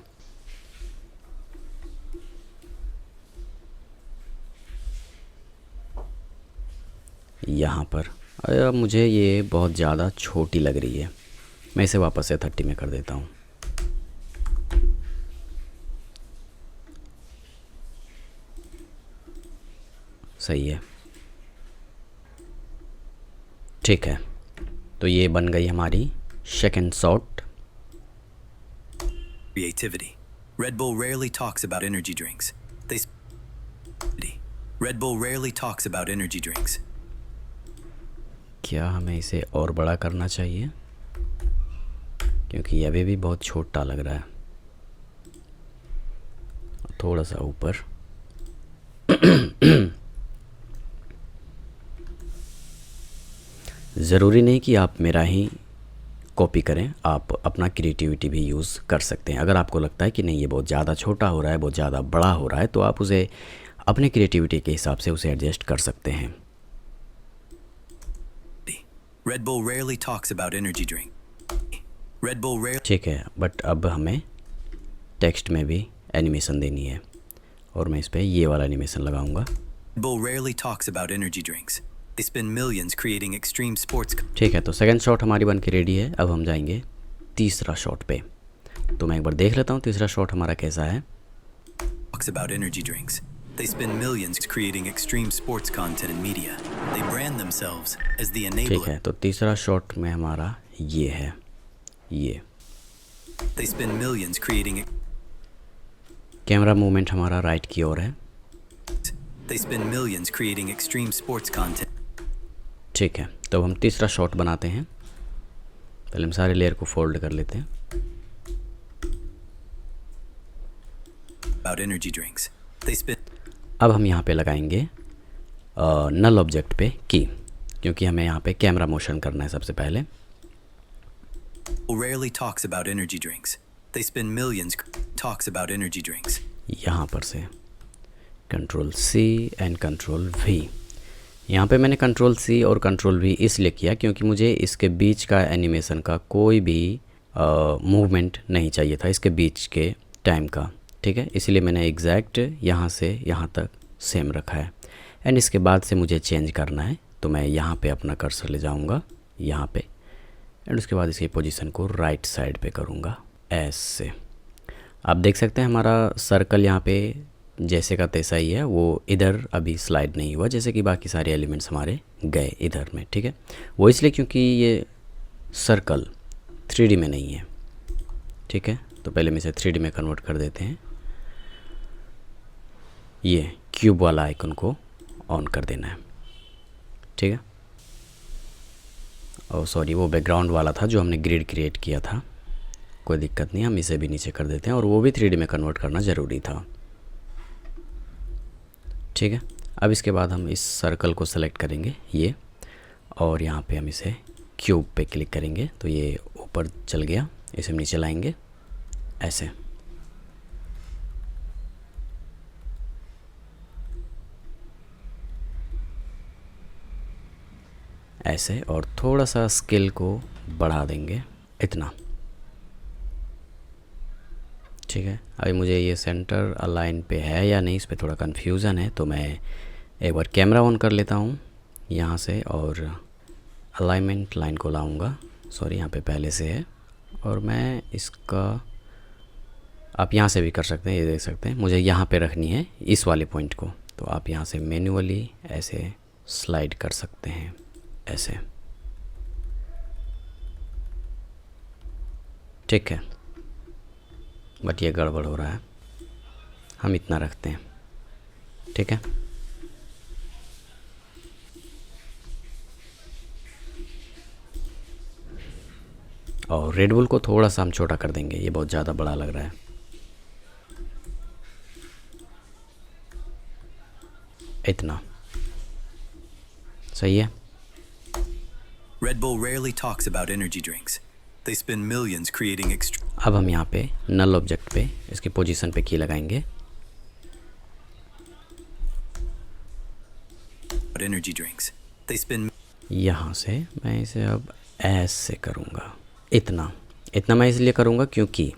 यहाँ पर अब मुझे ये बहुत ज़्यादा छोटी लग रही है, मैं इसे वापस से 30 में कर देता हूँ। सही है, ठीक है। तो ये बन गई हमारी second shot. Creativity. Red Bull rarely talks about energy drinks. Red Bull rarely talks about energy drinks. क्या हमें इसे और बड़ा करना चाहिए, क्योंकि अभी भी बहुत छोटा लग रहा है। थोड़ा सा ऊपर। ज़रूरी नहीं कि आप मेरा ही कॉपी करें, आप अपना क्रिएटिविटी भी यूज़ कर सकते हैं। अगर आपको लगता है कि नहीं ये बहुत ज़्यादा छोटा हो रहा है, बहुत ज़्यादा बड़ा हो रहा है, तो आप उसे अपने क्रिएटिविटी के हिसाब से उसे एडजस्ट कर सकते हैं। Red Bull rarely talks about energy drink. Red Bull rarely. ठीक है, बट अब हमें टेक्स्ट में भी एनिमेशन देनी है, और मैं इस पर ये वाला एनिमेशन लगाऊंगा। Red Bull rarely talks about energy drinks. They spend millions creating extreme sports. ठीक है, तो सेकंड शॉट हमारी बन के रेडी है। अब हम जाएंगे तीसरा शॉट पे। तो मैं एक बार देख लेता हूँ तीसरा शॉट हमारा कैसा है। Talks about energy drinks. They spend millions creating extreme sports content and media. They brand themselves as the ठीक enabler. है, तो तीसरा शॉट में हमारा ये है, ये They spend millions creating. Camera movement हमारा राइट की ओर है। They spend millions creating extreme sports content. ठीक है, तो हम तीसरा शॉट बनाते हैं। पहले हम सारे लेयर को फोल्ड कर लेते हैं। About energy drinks. They spend. अब हम यहाँ पे लगाएंगे नल ऑब्जेक्ट पे की, क्योंकि हमें यहाँ पे कैमरा मोशन करना है सबसे पहले। Rarely talks about energy drinks. They spend millions. Talks about energy drinks. यहाँ पर से control C and control V. यहाँ पे मैंने कंट्रोल सी और कंट्रोल वी इसलिए किया क्योंकि मुझे इसके बीच का एनिमेशन का कोई भी मूवमेंट नहीं चाहिए था, इसके बीच के टाइम का, ठीक है। इसलिए मैंने एग्जैक्ट यहाँ से यहाँ तक सेम रखा है। एंड इसके बाद से मुझे चेंज करना है, तो मैं यहाँ पे अपना कर्सर ले जाऊँगा यहाँ पे, एंड उसके बाद इसकी पोजीशन को राइट साइड पे करूँगा ऐसे। आप देख सकते हैं हमारा सर्कल यहाँ पे जैसे का तैसा ही है, वो इधर अभी स्लाइड नहीं हुआ, जैसे कि बाकी सारे एलिमेंट्स हमारे गए इधर में, ठीक है। वो इसलिए क्योंकि ये सर्कल 3D में नहीं है, ठीक है। तो पहले हम इसे 3D में कन्वर्ट कर देते हैं। ये क्यूब वाला आइकन को ऑन कर देना है, ठीक है। और सॉरी, वो बैकग्राउंड वाला था जो हमने ग्रिड क्रिएट किया था, कोई दिक्कत नहीं, हम इसे भी नीचे कर देते हैं, और वो भी 3D में कन्वर्ट करना ज़रूरी था, ठीक है। अब इसके बाद हम इस सर्कल को सेलेक्ट करेंगे ये, और यहाँ पे हम इसे क्यूब पे क्लिक करेंगे, तो ये ऊपर चल गया। इसे हम नीचे लाएंगे ऐसे। ऐसे, और थोड़ा सा स्केल को बढ़ा देंगे इतना, ठीक है। अभी मुझे ये सेंटर अलाइन पे है या नहीं, इस पर थोड़ा कन्फ्यूज़न है, तो मैं एक बार कैमरा ऑन कर लेता हूँ यहाँ से, और अलाइनमेंट लाइन को लाऊंगा। सॉरी, यहाँ पे पहले से है, और मैं इसका, आप यहाँ से भी कर सकते हैं, ये देख सकते हैं मुझे यहाँ पे रखनी है इस वाले पॉइंट को, तो आप यहाँ से मैन्युअली ऐसे स्लाइड कर सकते हैं ऐसे, ठीक है। बट ये गड़बड़ हो रहा है, हम इतना रखते हैं, ठीक है। और रेड बुल को थोड़ा सा हम छोटा कर देंगे, ये बहुत ज़्यादा बड़ा लग रहा है। इतना सही है। Red Bull rarely talks about energy drinks. They spend millions creating अब हम यहाँ पे नल ऑब्जेक्ट पे इसकी पोजीशन पे की लगाएंगे। energy drinks. They spend यहाँ से मैं इसे अब ऐसे करूँगा। इतना मैं इसलिए करूँगा क्योंकि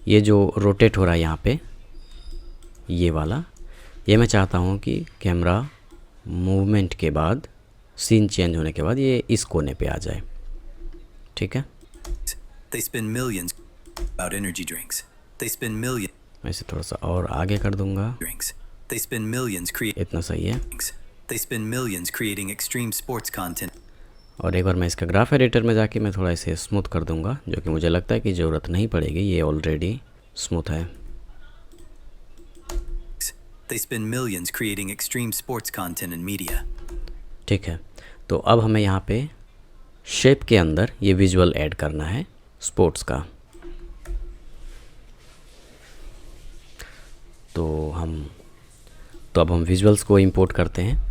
ये जो रोटेट हो रहा है यहाँ पे, ये वाला, ये मैं चाहता हूँ कि कैमरा मूवमेंट के बाद, सीन चेंज होने के बाद ये इस कोने पे आ जाए। ठीक है, They spend millions about energy drinks. They spend millions मैं इसे थोड़ा सा और आगे कर दूँगा। drinks. They spend millions creating इतना सही है। They spend millions creating extreme sports content. और एक बार मैं इसका ग्राफ एडिटर में जाके मैं थोड़ा इसे स्मूथ कर दूँगा, जो कि मुझे लगता है कि ज़रूरत नहीं पड़ेगी, ये ऑलरेडी स्मूथ है। They spend millions creating extreme sports content and media. ठीक है, तो अब हमें यहाँ पे शेप के अंदर ये विजुअल ऐड करना है स्पोर्ट्स का। तो अब हम विजुअल्स को इंपोर्ट करते हैं।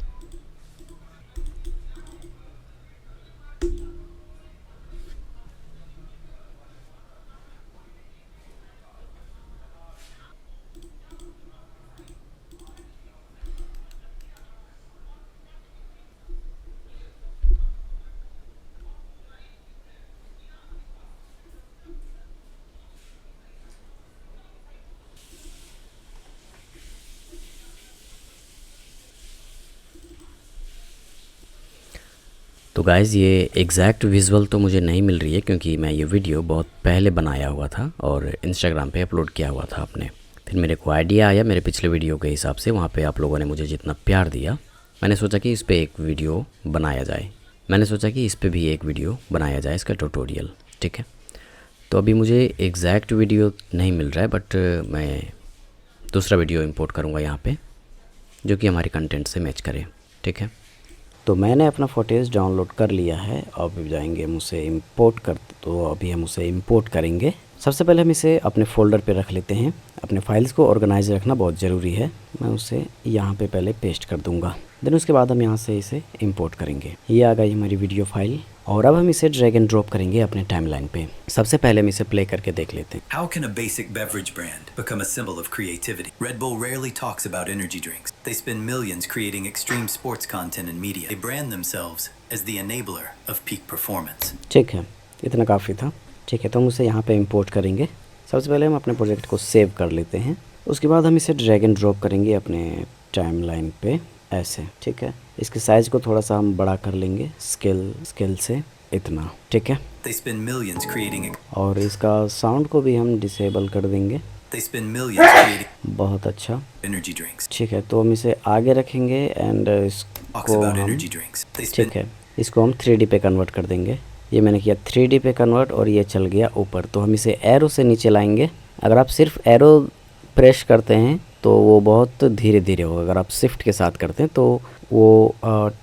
तो गाइज़ ये एग्जैक्ट विजुअल तो मुझे नहीं मिल रही है, क्योंकि मैं ये वीडियो बहुत पहले बनाया हुआ था और इंस्टाग्राम पे अपलोड किया हुआ था अपने। फिर मेरे को आइडिया आया मेरे पिछले वीडियो के हिसाब से, वहाँ पे आप लोगों ने मुझे जितना प्यार दिया, मैंने सोचा कि इस पर एक वीडियो बनाया जाए। इसका ट्यूटोरियल। ठीक है, तो अभी मुझे एग्जैक्ट वीडियो नहीं मिल रहा है, बट मैं दूसरा वीडियो इंपोर्ट करूँगा यहाँ पर, जो कि हमारे कंटेंट से मैच करे। ठीक है, तो मैंने अपना फुटेज डाउनलोड कर लिया है। अब जाएंगे हम उसे इंपोर्ट कर, तो अभी हम उसे इंपोर्ट करेंगे। सबसे पहले हम इसे अपने फ़ोल्डर पे रख लेते हैं। अपने फाइल्स को ऑर्गेनाइज रखना बहुत ज़रूरी है। मैं उसे यहाँ पे पहले पेस्ट कर दूँगा, देन उसके बाद हम यहाँ से इसे इंपोर्ट करेंगे। ये आ गई हमारी वीडियो फाइल, और अब हम इसे ड्रैग एंड ड्रॉप करेंगे अपने टाइमलाइन पे। सबसे पहले हम इसे प्ले करके देख लेते हैं। How can a basic beverage brand become a symbol of creativity? Red Bull rarely talks about energy drinks. They spend millions creating extreme sports content and media. They brand themselves as the enabler of peak performance. ठीक है, इतना काफ़ी था। ठीक है, तो हम उसे यहाँ पे इंपोर्ट करेंगे। सबसे पहले हम अपने प्रोजेक्ट को सेव कर लेते हैं। उसके बाद हम इसे ड्रैग एंड ड्रॉप करेंगे अपने टाइमलाइन पे ऐसे। ठीक है, इसके साइज़ को थोड़ा सा हम बड़ा कर लेंगे स्केल से, इतना। ठीक है, They spend millions creating और इसका साउंड को भी हम डिसेबल कर देंगे। They spend millions creating बहुत अच्छा, energy drinks. ठीक है, तो हम इसे आगे रखेंगे एंड Talks इसको about हम, energy drinks. They spend ठीक है, इसको हम 3D पे कन्वर्ट कर देंगे। ये मैंने किया 3D पे कन्वर्ट और ये चल गया ऊपर। तो हम इसे एरो से नीचे लाएंगे। अगर आप सिर्फ एरो प्रेस करते हैं तो वो बहुत धीरे धीरे होगा, अगर आप शिफ्ट के साथ करते हैं तो वो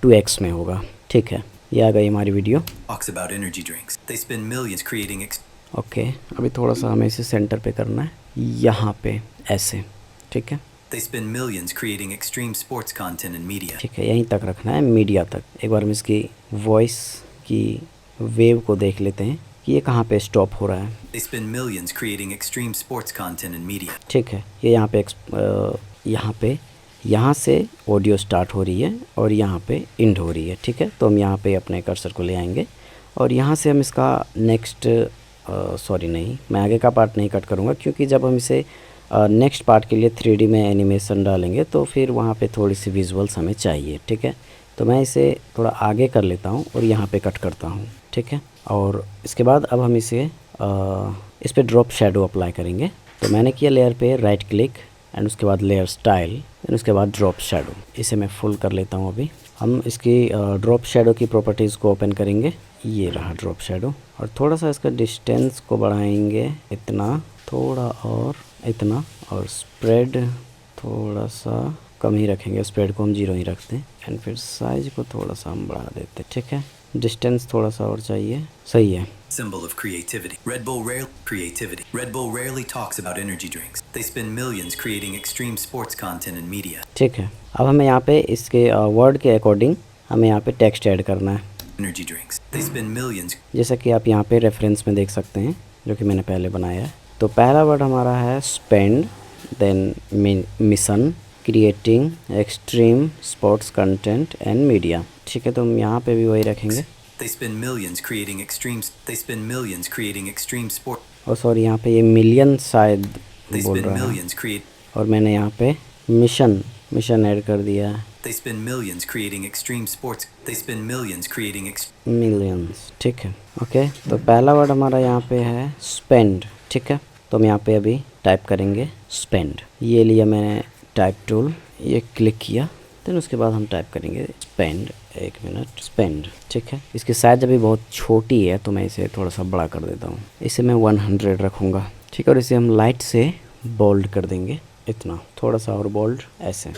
2x में होगा। ठीक है, ये आ गई हमारी video. talks about energy drinks. They spend millions creating okay, अभी थोड़ा सा हमें इसे सेंटर पे करना है, यहाँ पे ऐसे। ठीक है, They spend millions creating extreme sports content and media. ठीक है, यहीं तक रखना है, मीडिया तक। एक बार हम इसकी वॉइस की वेव को देख लेते हैं कि ये कहाँ पे स्टॉप हो रहा है। They spend millions creating extreme sports content and media. ठीक है, ये यहाँ पे यहाँ से ऑडियो स्टार्ट हो रही है और यहाँ पे एंड हो रही है। ठीक है, तो हम यहाँ पे अपने कर्सर को ले आएंगे और यहाँ से हम इसका नेक्स्ट नहीं, मैं आगे का पार्ट नहीं कट करूँगा, क्योंकि जब हम इसे नेक्स्ट पार्ट के लिए 3D में एनिमेशन डालेंगे तो फिर वहाँ पे थोड़ी सी विजुअल्स हमें चाहिए। ठीक है, तो मैं इसे थोड़ा आगे कर लेता हूँ और यहाँ पे कट करता हूँ। ठीक है, और इसके बाद अब हम इसे इस पर ड्रॉप शेडो अप्लाई करेंगे। तो मैंने किया लेयर पे राइट क्लिक एंड उसके बाद लेयर स्टाइल एंड उसके बाद ड्रॉप शेडो। इसे मैं फुल कर लेता हूँ। अभी हम इसकी ड्रॉप शेडो की प्रॉपर्टीज़ को ओपन करेंगे। ये रहा ड्रॉप शेडो, और थोड़ा सा इसका डिस्टेंस को बढ़ाएंगे, इतना, थोड़ा और इतना, और स्प्रेड थोड़ा सा कम ही रखेंगे, स्प्रेड को हम 0 ही रखते हैं एंड फिर साइज़ को थोड़ा सा हम बढ़ा देते हैं। ठीक है, डिस्टेंस थोड़ा सा और चाहिए, सही है। Symbol of creativity. Red Bull rarely talks about energy drinks. They spend millions creating extreme sports content and media. ठीक है, अब हमें यहाँ पे इसके वर्ड के अकॉर्डिंग हमें यहाँ पे टेक्स्ट ऐड करना है। Energy drinks. They spend millions. जैसा कि आप यहाँ पे रेफरेंस में देख सकते हैं, जो कि मैंने पहले बनाया है। तो पहला वर्ड हमारा है spend, then mission, creating extreme sports content and media. ठीक है, तो हम यहाँ पे भी वही रखेंगे। They spend millions creating extremes. They spend millions creating extreme sport. और सॉरी, यहाँ पे ये मिलियन शायद They बोल spend रहा है, millions create. और मैंने यहाँ पे मिशन ऐड कर दिया है। They spend millions creating extreme sports. They spend millions creating millions. ठीक है, ओके। तो पहला वर्ड हमारा यहाँ पे है स्पेंड। ठीक है, तो हम यहाँ पे अभी टाइप करेंगे स्पेंड। ये लिया मैंने टाइप टूल, ये क्लिक किया, देन उसके बाद हम टाइप करेंगे स्पेंड। एक मिनट, स्पेंड। ठीक है, इसकी साइज अभी बहुत छोटी है तो मैं इसे थोड़ा सा बड़ा कर देता हूँ। इसे मैं 100 रखूँगा। ठीक है, और इसे हम लाइट से बोल्ड कर देंगे, इतना, थोड़ा सा और बोल्ड, ऐसे।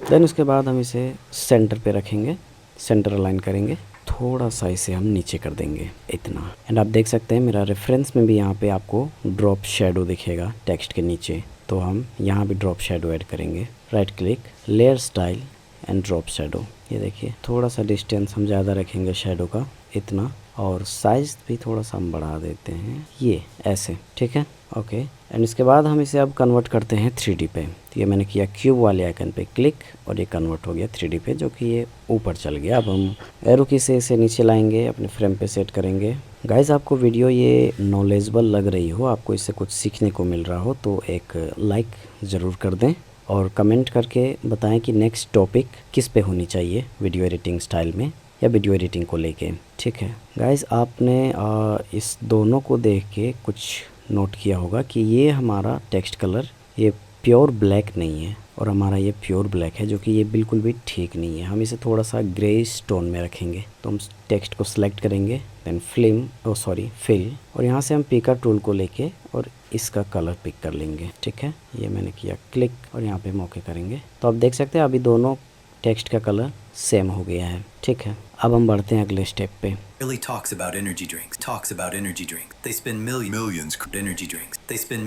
देन उसके बाद हम इसे सेंटर पे रखेंगे, सेंटर अलाइन करेंगे, थोड़ा सा इसे हम नीचे कर देंगे, इतना। एंड आप देख सकते हैं मेरा रेफरेंस में भी यहाँ पे आपको ड्रॉप शेडो दिखेगा टेक्स्ट के नीचे, तो हम यहाँ भी ड्रॉप शेडो ऐड करेंगे। Right click, layer style and drop shadow. ये देखिए, थोड़ा सा डिस्टेंस हम ज़्यादा रखेंगे शेडो का, इतना, और साइज भी थोड़ा सा हम बढ़ा देते हैं, ये ऐसे। ठीक है, ओके। एंड इसके बाद हम इसे अब कन्वर्ट करते हैं 3D पे। तो ये मैंने किया क्यूब वाले आइकन पे क्लिक, और ये कन्वर्ट हो गया 3D पे, जो कि ये ऊपर चल गया। अब हम एरो की से इसे नीचे लाएंगे, अपने फ्रेम पे सेट करेंगे। गाइस, आपको वीडियो ये नॉलेजेबल लग रही हो, आपको इससे कुछ सीखने को मिल रहा हो, तो एक लाइक ज़रूर कर दें और कमेंट करके बताएं कि नेक्स्ट टॉपिक किस पे होनी चाहिए वीडियो एडिटिंग स्टाइल में या वीडियो एडिटिंग को लेके। ठीक है गाइस, आपने इस दोनों को देख के कुछ नोट किया होगा कि ये हमारा टेक्स्ट कलर ये प्योर ब्लैक नहीं है, और हमारा ये प्योर ब्लैक है, जो कि ये बिल्कुल भी ठीक नहीं है। हम इसे थोड़ा सा ग्रेइश टोन में रखेंगे। तो हम टेक्स्ट को सिलेक्ट करेंगे, देन फिल, और यहाँ से हम पिकर टूल को लेके और इसका कलर पिक कर लेंगे। ठीक है, ये मैंने किया क्लिक, और यहाँ पे मौके करेंगे। तो आप देख सकते हैं अभी दोनों टेक्स्ट का कलर सेम हो गया है। ठीक है, अब हम बढ़ते हैं अगले स्टेप पे। Really talks about energy drinks. Talks about energy drinks. They spend millions energy drinks. They spend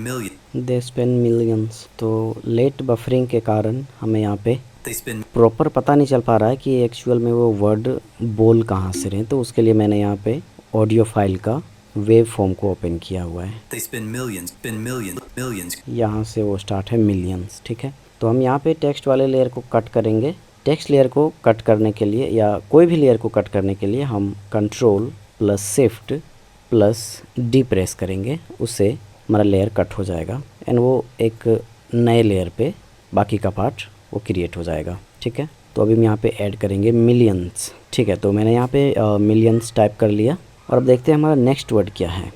millions. तो लेट बफरिंग के कारण हमें यहाँ पे They spend प्रॉपर पता नहीं चल पा रहा है कि एक्चुअल में वो वर्ड बोल कहाँ से रहे। तो उसके लिए मैंने यहाँ पे ऑडियो फाइल का वेव फॉर्म को ओपन किया हुआ है। They spend millions. यहाँ से वो स्टार्ट है मिलियंस। ठीक है, तो हम यहाँ पे टेक्स्ट वाले लेयर को कट करेंगे। टेक्स्ट लेयर को कट करने के लिए या कोई भी लेयर को कट करने के लिए हम Ctrl+Shift+D प्रेस करेंगे, उससे हमारा लेयर कट हो जाएगा एंड वो एक नए लेयर पे बाकी का पार्ट वो क्रिएट हो जाएगा। ठीक है, तो अभी हम यहाँ पे ऐड करेंगे मिलियंस। ठीक है, तो मैंने यहाँ पे मिलियंस टाइप कर लिया, और अब देखते हैं हमारा नेक्स्ट वर्ड क्या है।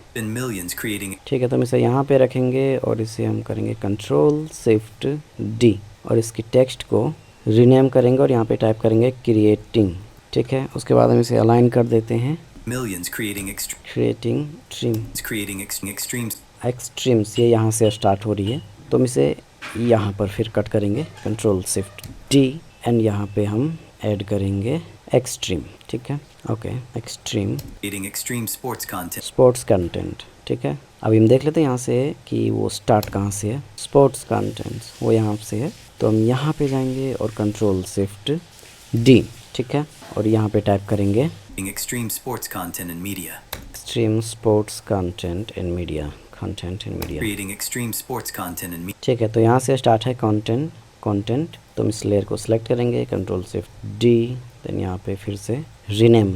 ठीक है, तो हम इसे यहाँ पे रखेंगे और इसे हम करेंगे Ctrl+Shift+D, और इसकी टेक्स्ट को रीनेम करेंगे और यहाँ पे टाइप करेंगे क्रिएटिंग। ठीक है, उसके बाद हम इसे अलाइन कर देते हैं, क्रिएटिंग एक्सट्रीम्स, ये यहाँ से स्टार्ट हो रही है, तो हम इसे यहाँ पर फिर कट करेंगे Ctrl+Shift+D, एंड यहाँ पे हम ऐड करेंगे एक्सट्रीम। ठीक है, ओके, एक्सट्रीम स्पोर्ट्स कंटेंट। ठीक है, अभी हम देख लेते हैं यहाँ से कि वो स्टार्ट कहाँ से है। स्पोर्ट्स कंटेंट वो यहाँ से है, तो हम यहाँ पे जाएंगे और Ctrl+Shift+D। ठीक है, और यहाँ पे टाइप करेंगे extreme sports content and media. ठीक है, तो यहाँ से स्टार्ट है कंटेंट, तो हम इस लेयर को सिलेक्ट करेंगे Ctrl+Shift+D, देन यहाँ पे फिर से रीनेम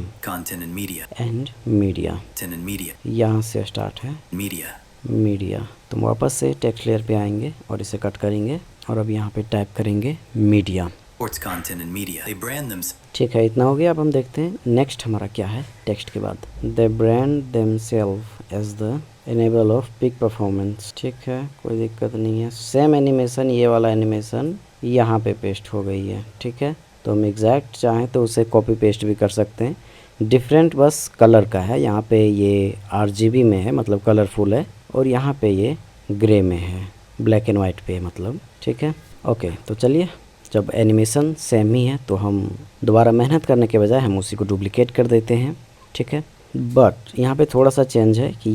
एंड मीडिया, यहाँ से स्टार्ट है मीडिया। तो हम वापस से टेक्स्ट लेयर पे आएंगे और इसे कट करेंगे, और अब यहाँ पे टाइप करेंगे मीडिया। ठीक है, इतना हो गया। अब हम देखते हैं नेक्स्ट हमारा क्या है टेक्स्ट के बाद। They brand themselves as the enabler of peak performance. ठीक है, कोई दिक्कत नहीं है। सेम एनिमेशन, ये वाला एनिमेशन यहाँ पे पेस्ट हो गई है। ठीक है, तो हम एग्जैक्ट चाहें तो उसे कॉपी पेस्ट भी कर सकते हैं। डिफरेंट बस कलर का है, यहाँ पे ये RGB में है, मतलब कलरफुल है, और यहाँ पे ये ग्रे में है, ब्लैक एंड वाइट पे मतलब। ठीक है, ओके, तो चलिए, जब एनिमेशन सेम ही है तो हम दोबारा मेहनत करने के बजाय हम उसी को डुप्लिकेट कर देते हैं। ठीक है, बट यहाँ पे थोड़ा सा चेंज है कि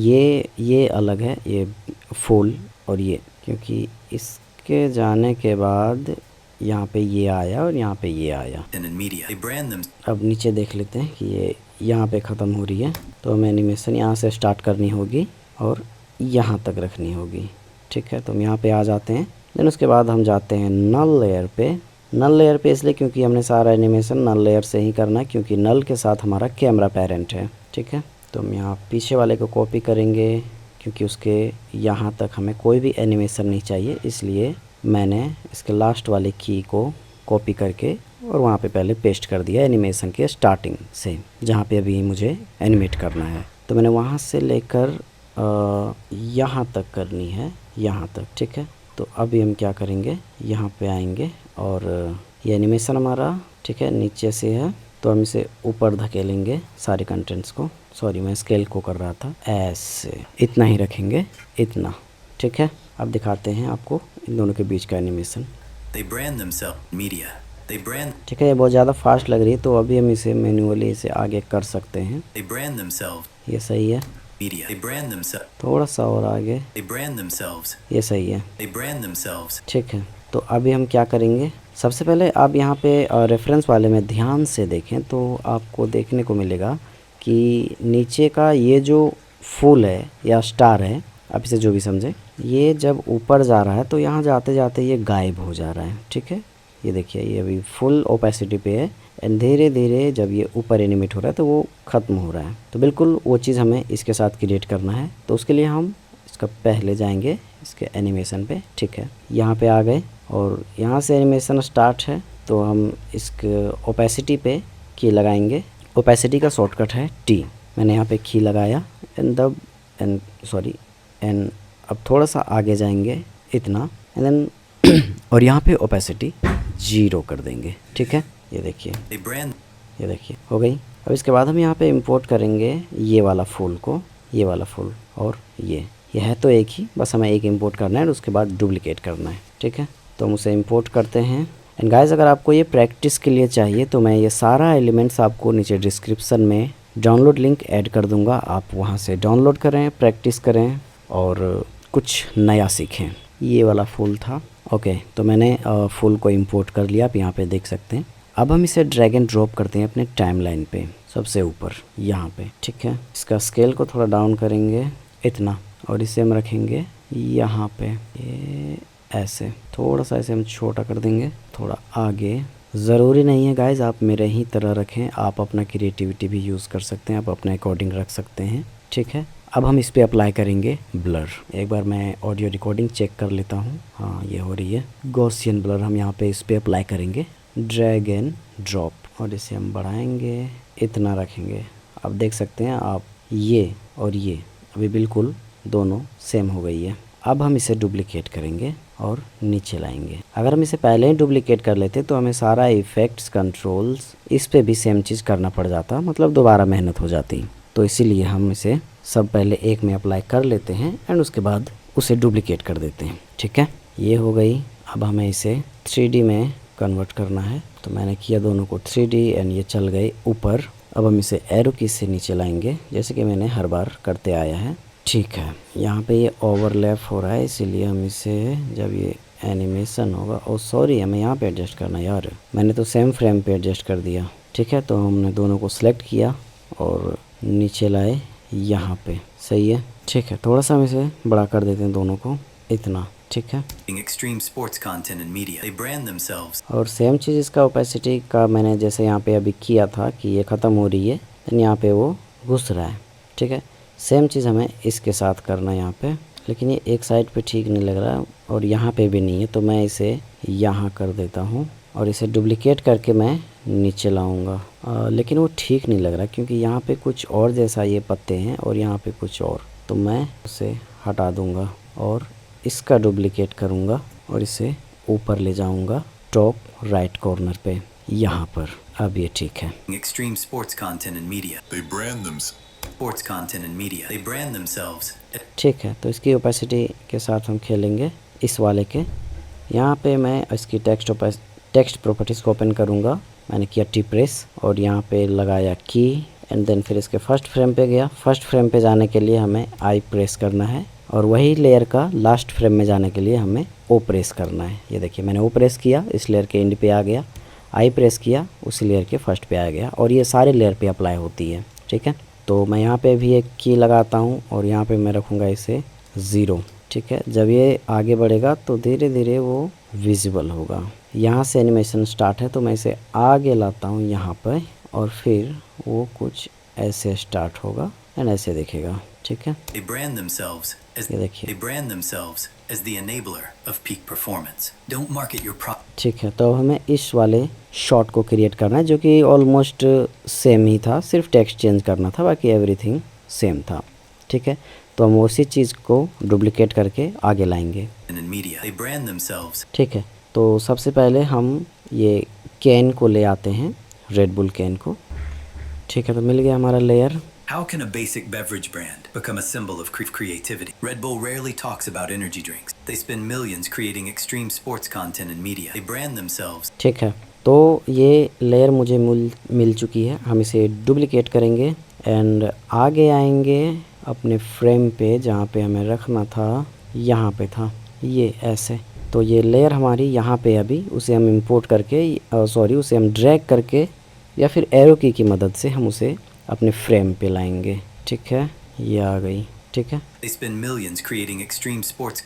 ये अलग है, ये फुल और ये क्योंकि इसके जाने के बाद यहाँ पे ये आया और यहाँ पे ये आया। अब नीचे देख लेते हैं कि ये यहाँ पे ख़त्म हो रही है, तो हमें एनिमेशन यहाँ से स्टार्ट करनी होगी और यहाँ तक रखनी होगी। ठीक है, तो हम यहाँ पे आ जाते हैं। देन उसके बाद हम जाते हैं नल लेयर पे। नल लेयर पे इसलिए क्योंकि हमने सारा एनिमेशन नल लेयर से ही करना है, क्योंकि नल के साथ हमारा कैमरा पेरेंट है। ठीक है, तो हम यहाँ पीछे वाले को कॉपी करेंगे, क्योंकि उसके यहाँ तक हमें कोई भी एनिमेशन नहीं चाहिए, इसलिए मैंने इसके लास्ट वाले की को कॉपी करके और वहाँ पे पहले पेस्ट कर दिया एनिमेशन के स्टार्टिंग से, जहाँ पे अभी मुझे एनिमेट करना है। तो मैंने वहाँ से लेकर यहाँ तक करनी है, यहाँ तक। ठीक है, तो अभी हम क्या करेंगे, यहाँ पे आएंगे और ये एनिमेशन हमारा, ठीक है, नीचे से है, तो हम इसे ऊपर धकेलेंगे सारे कंटेंट्स को। सॉरी, मैं स्केल को कर रहा था, ऐसे इतना ही रखेंगे, इतना। ठीक है, अब दिखाते हैं आपको इन दोनों के बीच का एनिमेशन। ठीक है, ये बहुत ज़्यादा फास्ट लग रही है, तो अभी हम इसे मैन्युअली इसे आगे कर सकते हैं। ये सही है, थोड़ा सा और आगे, ये सही है। ठीक है, तो अभी हम क्या करेंगे, सबसे पहले आप यहाँ पे रेफरेंस वाले में ध्यान से देखें तो आपको देखने को मिलेगा कि नीचे का ये जो फूल है या स्टार है, आप इसे जो भी समझें, ये जब ऊपर जा रहा है तो यहाँ जाते जाते ये गायब हो जा रहा है। ठीक है, ये देखिए, ये अभी फुल ओपेसिटी पे है एंड धीरे धीरे जब ये ऊपर एनिमेट हो रहा है तो वो ख़त्म हो रहा है। तो बिल्कुल वो चीज़ हमें इसके साथ क्रिएट करना है, तो उसके लिए हम इसका पहले जाएंगे इसके एनिमेशन पे। ठीक है, यहाँ पे आ गए और यहाँ से एनिमेशन स्टार्ट है, तो हम इसके ओपेसिटी पे की लगाएंगे। ओपेसिटी का शॉर्टकट है टी। मैंने यहाँ पे की लगाया एंड अब थोड़ा सा आगे जाएंगे इतना एंड देन और यहाँ पे ओपेसिटी 0 कर देंगे। ठीक है, ये देखिए, ये देखिए हो गई। अब इसके बाद हम यहाँ पे इंपोर्ट करेंगे ये वाला फूल को, ये वाला फूल और ये है तो एक ही, बस हमें एक इंपोर्ट करना है और उसके बाद डुप्लिकेट करना है। ठीक है, तो हम उसे इंपोर्ट करते हैं। एंड गाइस, अगर आपको ये प्रैक्टिस के लिए चाहिए तो मैं ये सारा एलिमेंट्स आपको नीचे डिस्क्रिप्शन में डाउनलोड लिंक ऐड कर दूंगा, आप वहाँ से डाउनलोड करें, प्रैक्टिस करें और कुछ नया सीखें। ये वाला फूल था। ओके, तो मैंने फूल को इंपोर्ट कर लिया, आप यहाँ पे देख सकते हैं। अब हम इसे ड्रैग एंड ड्रॉप करते हैं अपने टाइमलाइन पे, सबसे ऊपर यहाँ पे। ठीक है, इसका स्केल को थोड़ा डाउन करेंगे इतना और इसे हम रखेंगे यहाँ पे, ये ऐसे थोड़ा सा इसे हम छोटा कर देंगे, थोड़ा आगे। ज़रूरी नहीं है गाइज आप मेरे ही तरह रखें, आप अपना क्रिएटिविटी भी यूज़ कर सकते हैं, आप अपने अकॉर्डिंग रख सकते हैं। ठीक है, अब हम इस पे अप्लाई करेंगे ब्लर। एक बार मैं ऑडियो रिकॉर्डिंग चेक कर लेता हूँ, हाँ ये हो रही है। गॉसियन ब्लर हम यहाँ पे इस पे अप्लाई करेंगे, ड्रैग एंड ड्रॉप, और इसे हम बढ़ाएंगे, इतना रखेंगे। अब देख सकते हैं आप, ये और ये अभी बिल्कुल दोनों सेम हो गई है। अब हम इसे डुप्लिकेट करेंगे और नीचे लाएंगे। अगर हम इसे पहले ही डुप्लिकेट कर लेते तो हमें सारा इफ़ेक्ट्स, कंट्रोल्स इस पे भी सेम चीज़ करना पड़ जाता, मतलब दोबारा मेहनत हो जाती। तो इसीलिए हम इसे सब पहले एक में अप्लाई कर लेते हैं एंड उसके बाद उसे डुप्लिकेट कर देते हैं। ठीक है, ये हो गई। अब हमें इसे 3D में कन्वर्ट करना है, तो मैंने किया दोनों को 3D एंड ये चल गए ऊपर। अब हम इसे एरो की से नीचे लाएंगे, जैसे कि मैंने हर बार करते आया है। ठीक है, यहाँ पे ये ओवरलैप हो रहा है, इसीलिए हम इसे जब ये एनिमेशन होगा, ओ सॉरी हमें यहाँ पे एडजस्ट करना यार, मैंने तो सेम फ्रेम पे एडजस्ट कर दिया। ठीक है, तो हमने दोनों को सिलेक्ट किया और नीचे लाए यहाँ पे, सही है। ठीक है, थोड़ा सा हम इसे बड़ा कर देते हैं दोनों को, इतना। ठीक है, और सेम चीज़ इसका ओपेसिटी का मैंने जैसे यहाँ पे अभी किया था कि ये ख़त्म हो रही है, लेकिन यहाँ पे वो घुस रहा है। ठीक है, सेम चीज़ हमें इसके साथ करना है यहाँ पे, लेकिन ये एक साइड पे ठीक नहीं लग रहा और यहाँ पे भी नहीं है, तो मैं इसे यहाँ कर देता हूँ और इसे डुप्लिकेट करके मैं नीचे लाऊंगा। लेकिन वो ठीक नहीं लग रहा क्योंकि यहाँ पे कुछ और जैसा ये पत्ते हैं और यहाँ पे कुछ और, तो मैं उसे हटा दूँगा और इसका डुप्लिकेट करूँगा और इसे ऊपर ले जाऊँगा टॉप राइट कॉर्नर पे, यहाँ पर। अब ये ठीक है। Extreme sports content and media. They brand themselves. Sports content and media. They brand themselves. ठीक है, तो इसकी ओपेसिटी के साथ हम खेलेंगे इस वाले के। यहाँ पे मैं इसकी टेक्स्ट प्रॉपर्टीज़ को ओपन करूँगा। मैंने किया टी प्रेस और यहाँ पे लगाया की एंड देन फिर इसके फर्स्ट फ्रेम पे गया। फर्स्ट फ्रेम पे जाने के लिए हमें आई प्रेस करना है और वही लेयर का लास्ट फ्रेम में जाने के लिए हमें ओ प्रेस करना है। ये देखिए मैंने ओ प्रेस किया, इस लेयर के एंड पे आ गया, आई प्रेस किया, उसी लेयर के फर्स्ट पे आ गया, और ये सारे लेयर पे अप्लाई होती है। ठीक है, तो मैं यहाँ पे भी एक की लगाता हूँ और यहाँ पे मैं रखूँगा इसे 0। ठीक है, जब ये आगे बढ़ेगा तो धीरे धीरे वो विजिबल होगा। यहाँ से एनिमेशन स्टार्ट है तो मैं इसे आगे लाता हूँ यहाँ पर, और फिर वो कुछ ऐसे स्टार्ट होगा एंड ऐसे दिखेगा। ठीक है, They brand themselves as ये देखिए। they brand themselves as the enabler of peak performance. Don't market your product. ठीक है, तो हमें इस वाले शॉट को क्रिएट करना है जो कि ऑलमोस्ट सेम ही था, सिर्फ टेक्स्ट चेंज करना था, बाकी एवरीथिंग सेम था। ठीक है, तो हम उसी चीज़ को डुप्लिकेट करके आगे लाएंगे। And in media, they brand themselves. ठीक है, तो सबसे पहले हम ये कैन को ले आते हैं, रेड बुल कैन को। ठीक है, तो मिल गया हमारा layer. How can a basic beverage brand become a symbol of creativity? Red Bull rarely talks about energy drinks. They spend millions creating extreme sports content and media. They brand themselves. ठीक है, तो ये layer मुझे मिल चुकी है। हम इसे duplicate करेंगे एंड आगे आएंगे अपने फ्रेम पे, जहाँ पे हमें रखना था, यहाँ पे था ये ऐसे। तो ये लेयर हमारी यहाँ पे अभी, उसे हम इंपोर्ट करके उसे हम ड्रैग करके या फिर एरो की मदद से हम उसे अपने फ्रेम पे लाएंगे। ठीक है, ये आ गई। ठीक है, They spend millions creating extreme sports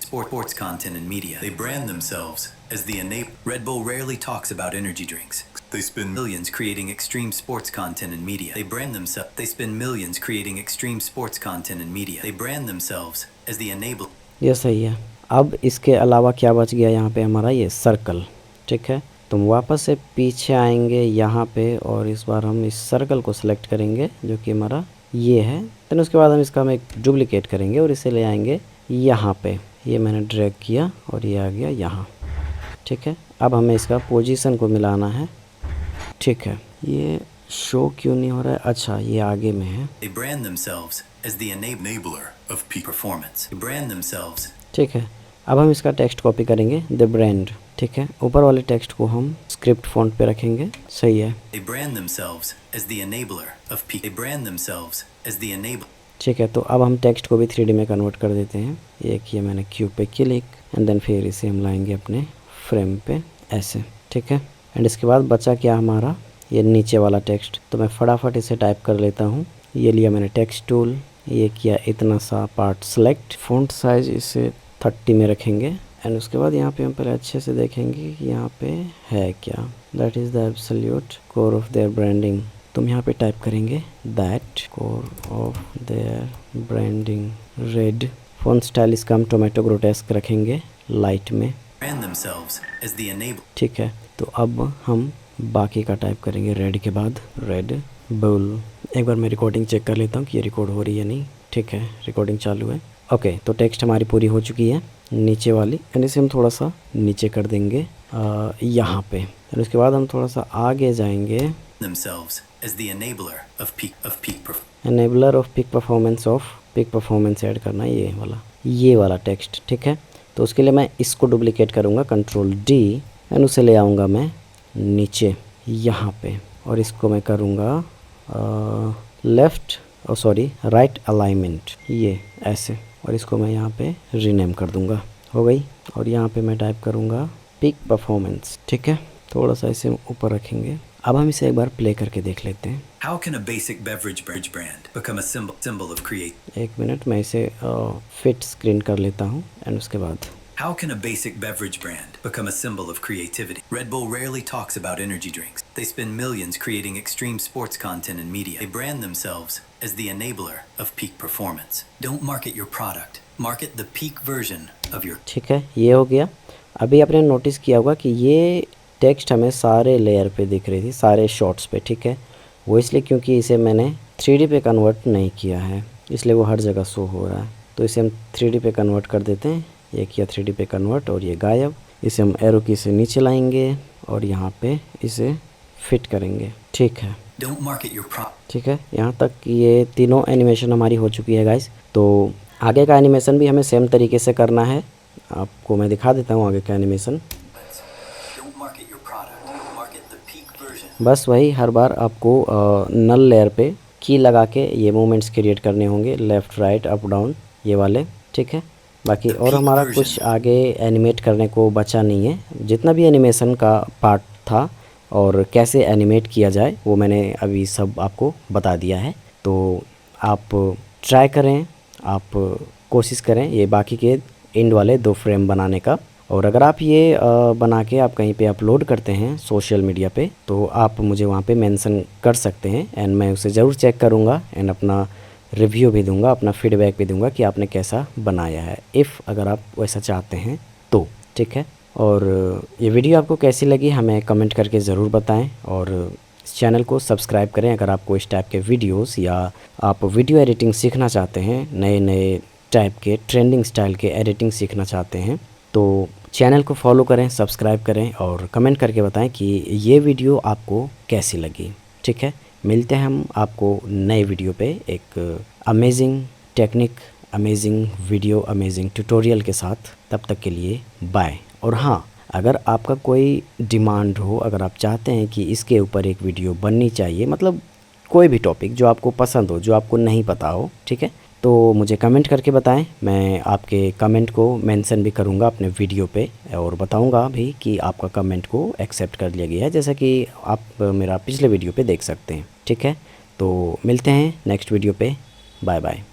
content and media. They brand themselves as the enabler. Red Bull rarely talks about energy drinks. They spend millions creating extreme sports content and media. They brand themselves. They spend millions creating extreme sports content and media. They brand themselves as the enabler. ये सही है। अब इसके अलावा क्या बच गया यहाँ पे हमारा, ये सर्कल। ठीक है, तो हम वापस से पीछे आएंगे यहाँ पे और इस बार हम इस सर्कल को सिलेक्ट करेंगे जो कि हमारा ये है। देन उसके बाद हम इसका हम एक डुप्लिकेट करेंगे और इसे ले आएंगे यहाँ पे। ये मैंने ड्रैग किया और ये आ गया यहाँ। ठीक है, अब हमें इसका पोजीशन को मिलाना है। ठीक है, ये शो क्यों नहीं हो रहा है? अच्छा, ये आगे में है। They brand themselves as the enabler of peak performance. They brand themselves. ठीक है, अब हम इसका टेक्स्ट कॉपी करेंगे, द ब्रांड। ठीक है, ऊपर वाले टेक्स्ट को हम स्क्रिप्ट फॉन्ट पे रखेंगे। सही है। They brand themselves as the enabler of peak. They brand themselves as the enabler. ठीक है, तो अब हम टेक्स्ट को भी 3D में कन्वर्ट कर देते हैं। ये किया मैंने क्यूब पे क्लिक एंड देन फिर इसे हम लाएंगे अपने फ्रेम पे ऐसे। ठीक है, एंड इसके बाद बचा क्या हमारा, ये नीचे वाला टेक्स्ट। तो मैं फटाफट इसे टाइप कर लेता हूँ। ये लिया मैंने टेक्स्ट टूल, ये किया इतना सा पार्ट सेलेक्ट, फ़ॉन्ट साइज इसे 30 में रखेंगे एंड उसके बाद यहाँ पे हम पहले अच्छे से देखेंगे कि यहाँ पे है क्या। That is the absolute core of their branding. तुम यहाँ पे टाइप करेंगे that core of their branding red. Font style इसका हम टोमेटो ग्रोटेस्क रखेंगे लाइट में। Brand themselves as the enabler. ठीक है, तो अब हम बाकी का टाइप करेंगे रेड के बाद, रेड बुल। एक बार मैं रिकॉर्डिंग चेक कर लेता हूँ कि ये रिकॉर्ड हो रही है नहीं। ठीक है, रिकॉर्डिंग चालू है। ओके, तो टेक्स्ट हमारी पूरी हो चुकी है नीचे वाली, एंड इसे हम थोड़ा सा नीचे कर देंगे यहाँ पे। एंड उसके बाद हम थोड़ा सा आगे जाएंगे, Themselves as the enabler of peak performance. Enabler of peak performance add करना है ये वाला टेक्स्ट। ठीक है, तो उसके लिए मैं इसको डुप्लिकेट करूँगा, कंट्रोल D, एंड उसे ले आऊँगा मैं नीचे यहाँ पे, और इसको मैं करूँगा राइट अलाइनमेंट, ये ऐसे, और इसको मैं यहाँ पे रीनेम कर दूँगा। हो गई, और यहाँ पे मैं टाइप करूँगा पिक परफॉर्मेंस। ठीक है, थोड़ा सा इसे ऊपर रखेंगे। अब हम इसे एक बार प्ले करके देख लेते हैं। How can a basic beverage brand become a symbol of create? एक मिनट, मैं इसे फिट स्क्रीन कर लेता हूँ एंड उसके बाद How can a basic beverage brand become a symbol of creativity? Red Bull rarely talks about energy drinks. They spend millions creating extreme sports content and media. They brand themselves as the enabler of peak performance. Don't market your product. Market the peak version of your. ठीक है, ये हो गया। अभी आपने notice किया होगा कि ये टेक्स्ट हमें सारे लेयर पे दिख रही थी, सारे शॉट्स पे। ठीक है, वो इसलिए क्योंकि इसे मैंने 3D पे कन्वर्ट नहीं किया है, इसलिए वो हर जगह शो हो रहा है। तो इसे हम 3D पे कन्वर्ट कर देते हैं। ये किया 3D पे कन्वर्ट और ये गायब। इसे हम एरो की से नीचे लाएंगे और यहाँ पे इसे फिट करेंगे। ठीक है, Don't market your product. ठीक है, यहाँ तक ये तीनों एनिमेशन हमारी हो चुकी है गाइस। तो आगे का एनिमेशन भी हमें सेम तरीके से करना है। आपको मैं दिखा देता हूँ आगे का animation. Don't market your product. Market the peak version. बस वही, हर बार आपको नल लेयर पे की लगा के ये मूवमेंट्स क्रिएट करने होंगे, लेफ़्ट राइट अप डाउन ये वाले। ठीक है, बाकी और हमारा कुछ आगे एनिमेट करने को बचा नहीं है। जितना भी एनिमेशन का पार्ट था और कैसे एनिमेट किया जाए वो मैंने अभी सब आपको बता दिया है। तो आप ट्राई करें, आप कोशिश करें ये बाकी के एंड वाले 2 फ्रेम बनाने का। और अगर आप ये बना के आप कहीं पे अपलोड करते हैं सोशल मीडिया पे तो आप मुझे वहाँ पे मेंशन कर सकते हैं एंड मैं उसे ज़रूर चेक करूँगा एंड अपना रिव्यू भी दूंगा, अपना फीडबैक भी दूंगा कि आपने कैसा बनाया है, इफ़ अगर आप वैसा चाहते हैं तो। ठीक है, और ये वीडियो आपको कैसी लगी हमें कमेंट करके ज़रूर बताएं और इस चैनल को सब्सक्राइब करें अगर आपको इस टाइप के वीडियोस या आप वीडियो एडिटिंग सीखना चाहते हैं, नए नए टाइप के ट्रेंडिंग स्टाइल के एडिटिंग सीखना चाहते हैं तो चैनल को फॉलो करें, सब्सक्राइब करें और कमेंट करके बताएं कि ये वीडियो आपको कैसी लगी। ठीक है, मिलते हैं हम आपको नए वीडियो पे एक amazing technique, amazing video, amazing tutorial के साथ। तब तक के लिए बाय। और हाँ, अगर आपका कोई डिमांड हो, अगर आप चाहते हैं कि इसके ऊपर एक वीडियो बननी चाहिए, मतलब कोई भी टॉपिक जो आपको पसंद हो, जो आपको नहीं पता हो, ठीक है, तो मुझे कमेंट करके बताएं। मैं आपके कमेंट को मेंशन भी करूंगा अपने वीडियो पे और बताऊंगा भी कि आपका कमेंट को एक्सेप्ट कर लिया गया है, जैसा कि आप मेरा पिछले वीडियो पे देख सकते हैं। ठीक है, तो मिलते हैं नेक्स्ट वीडियो पे। Bye bye.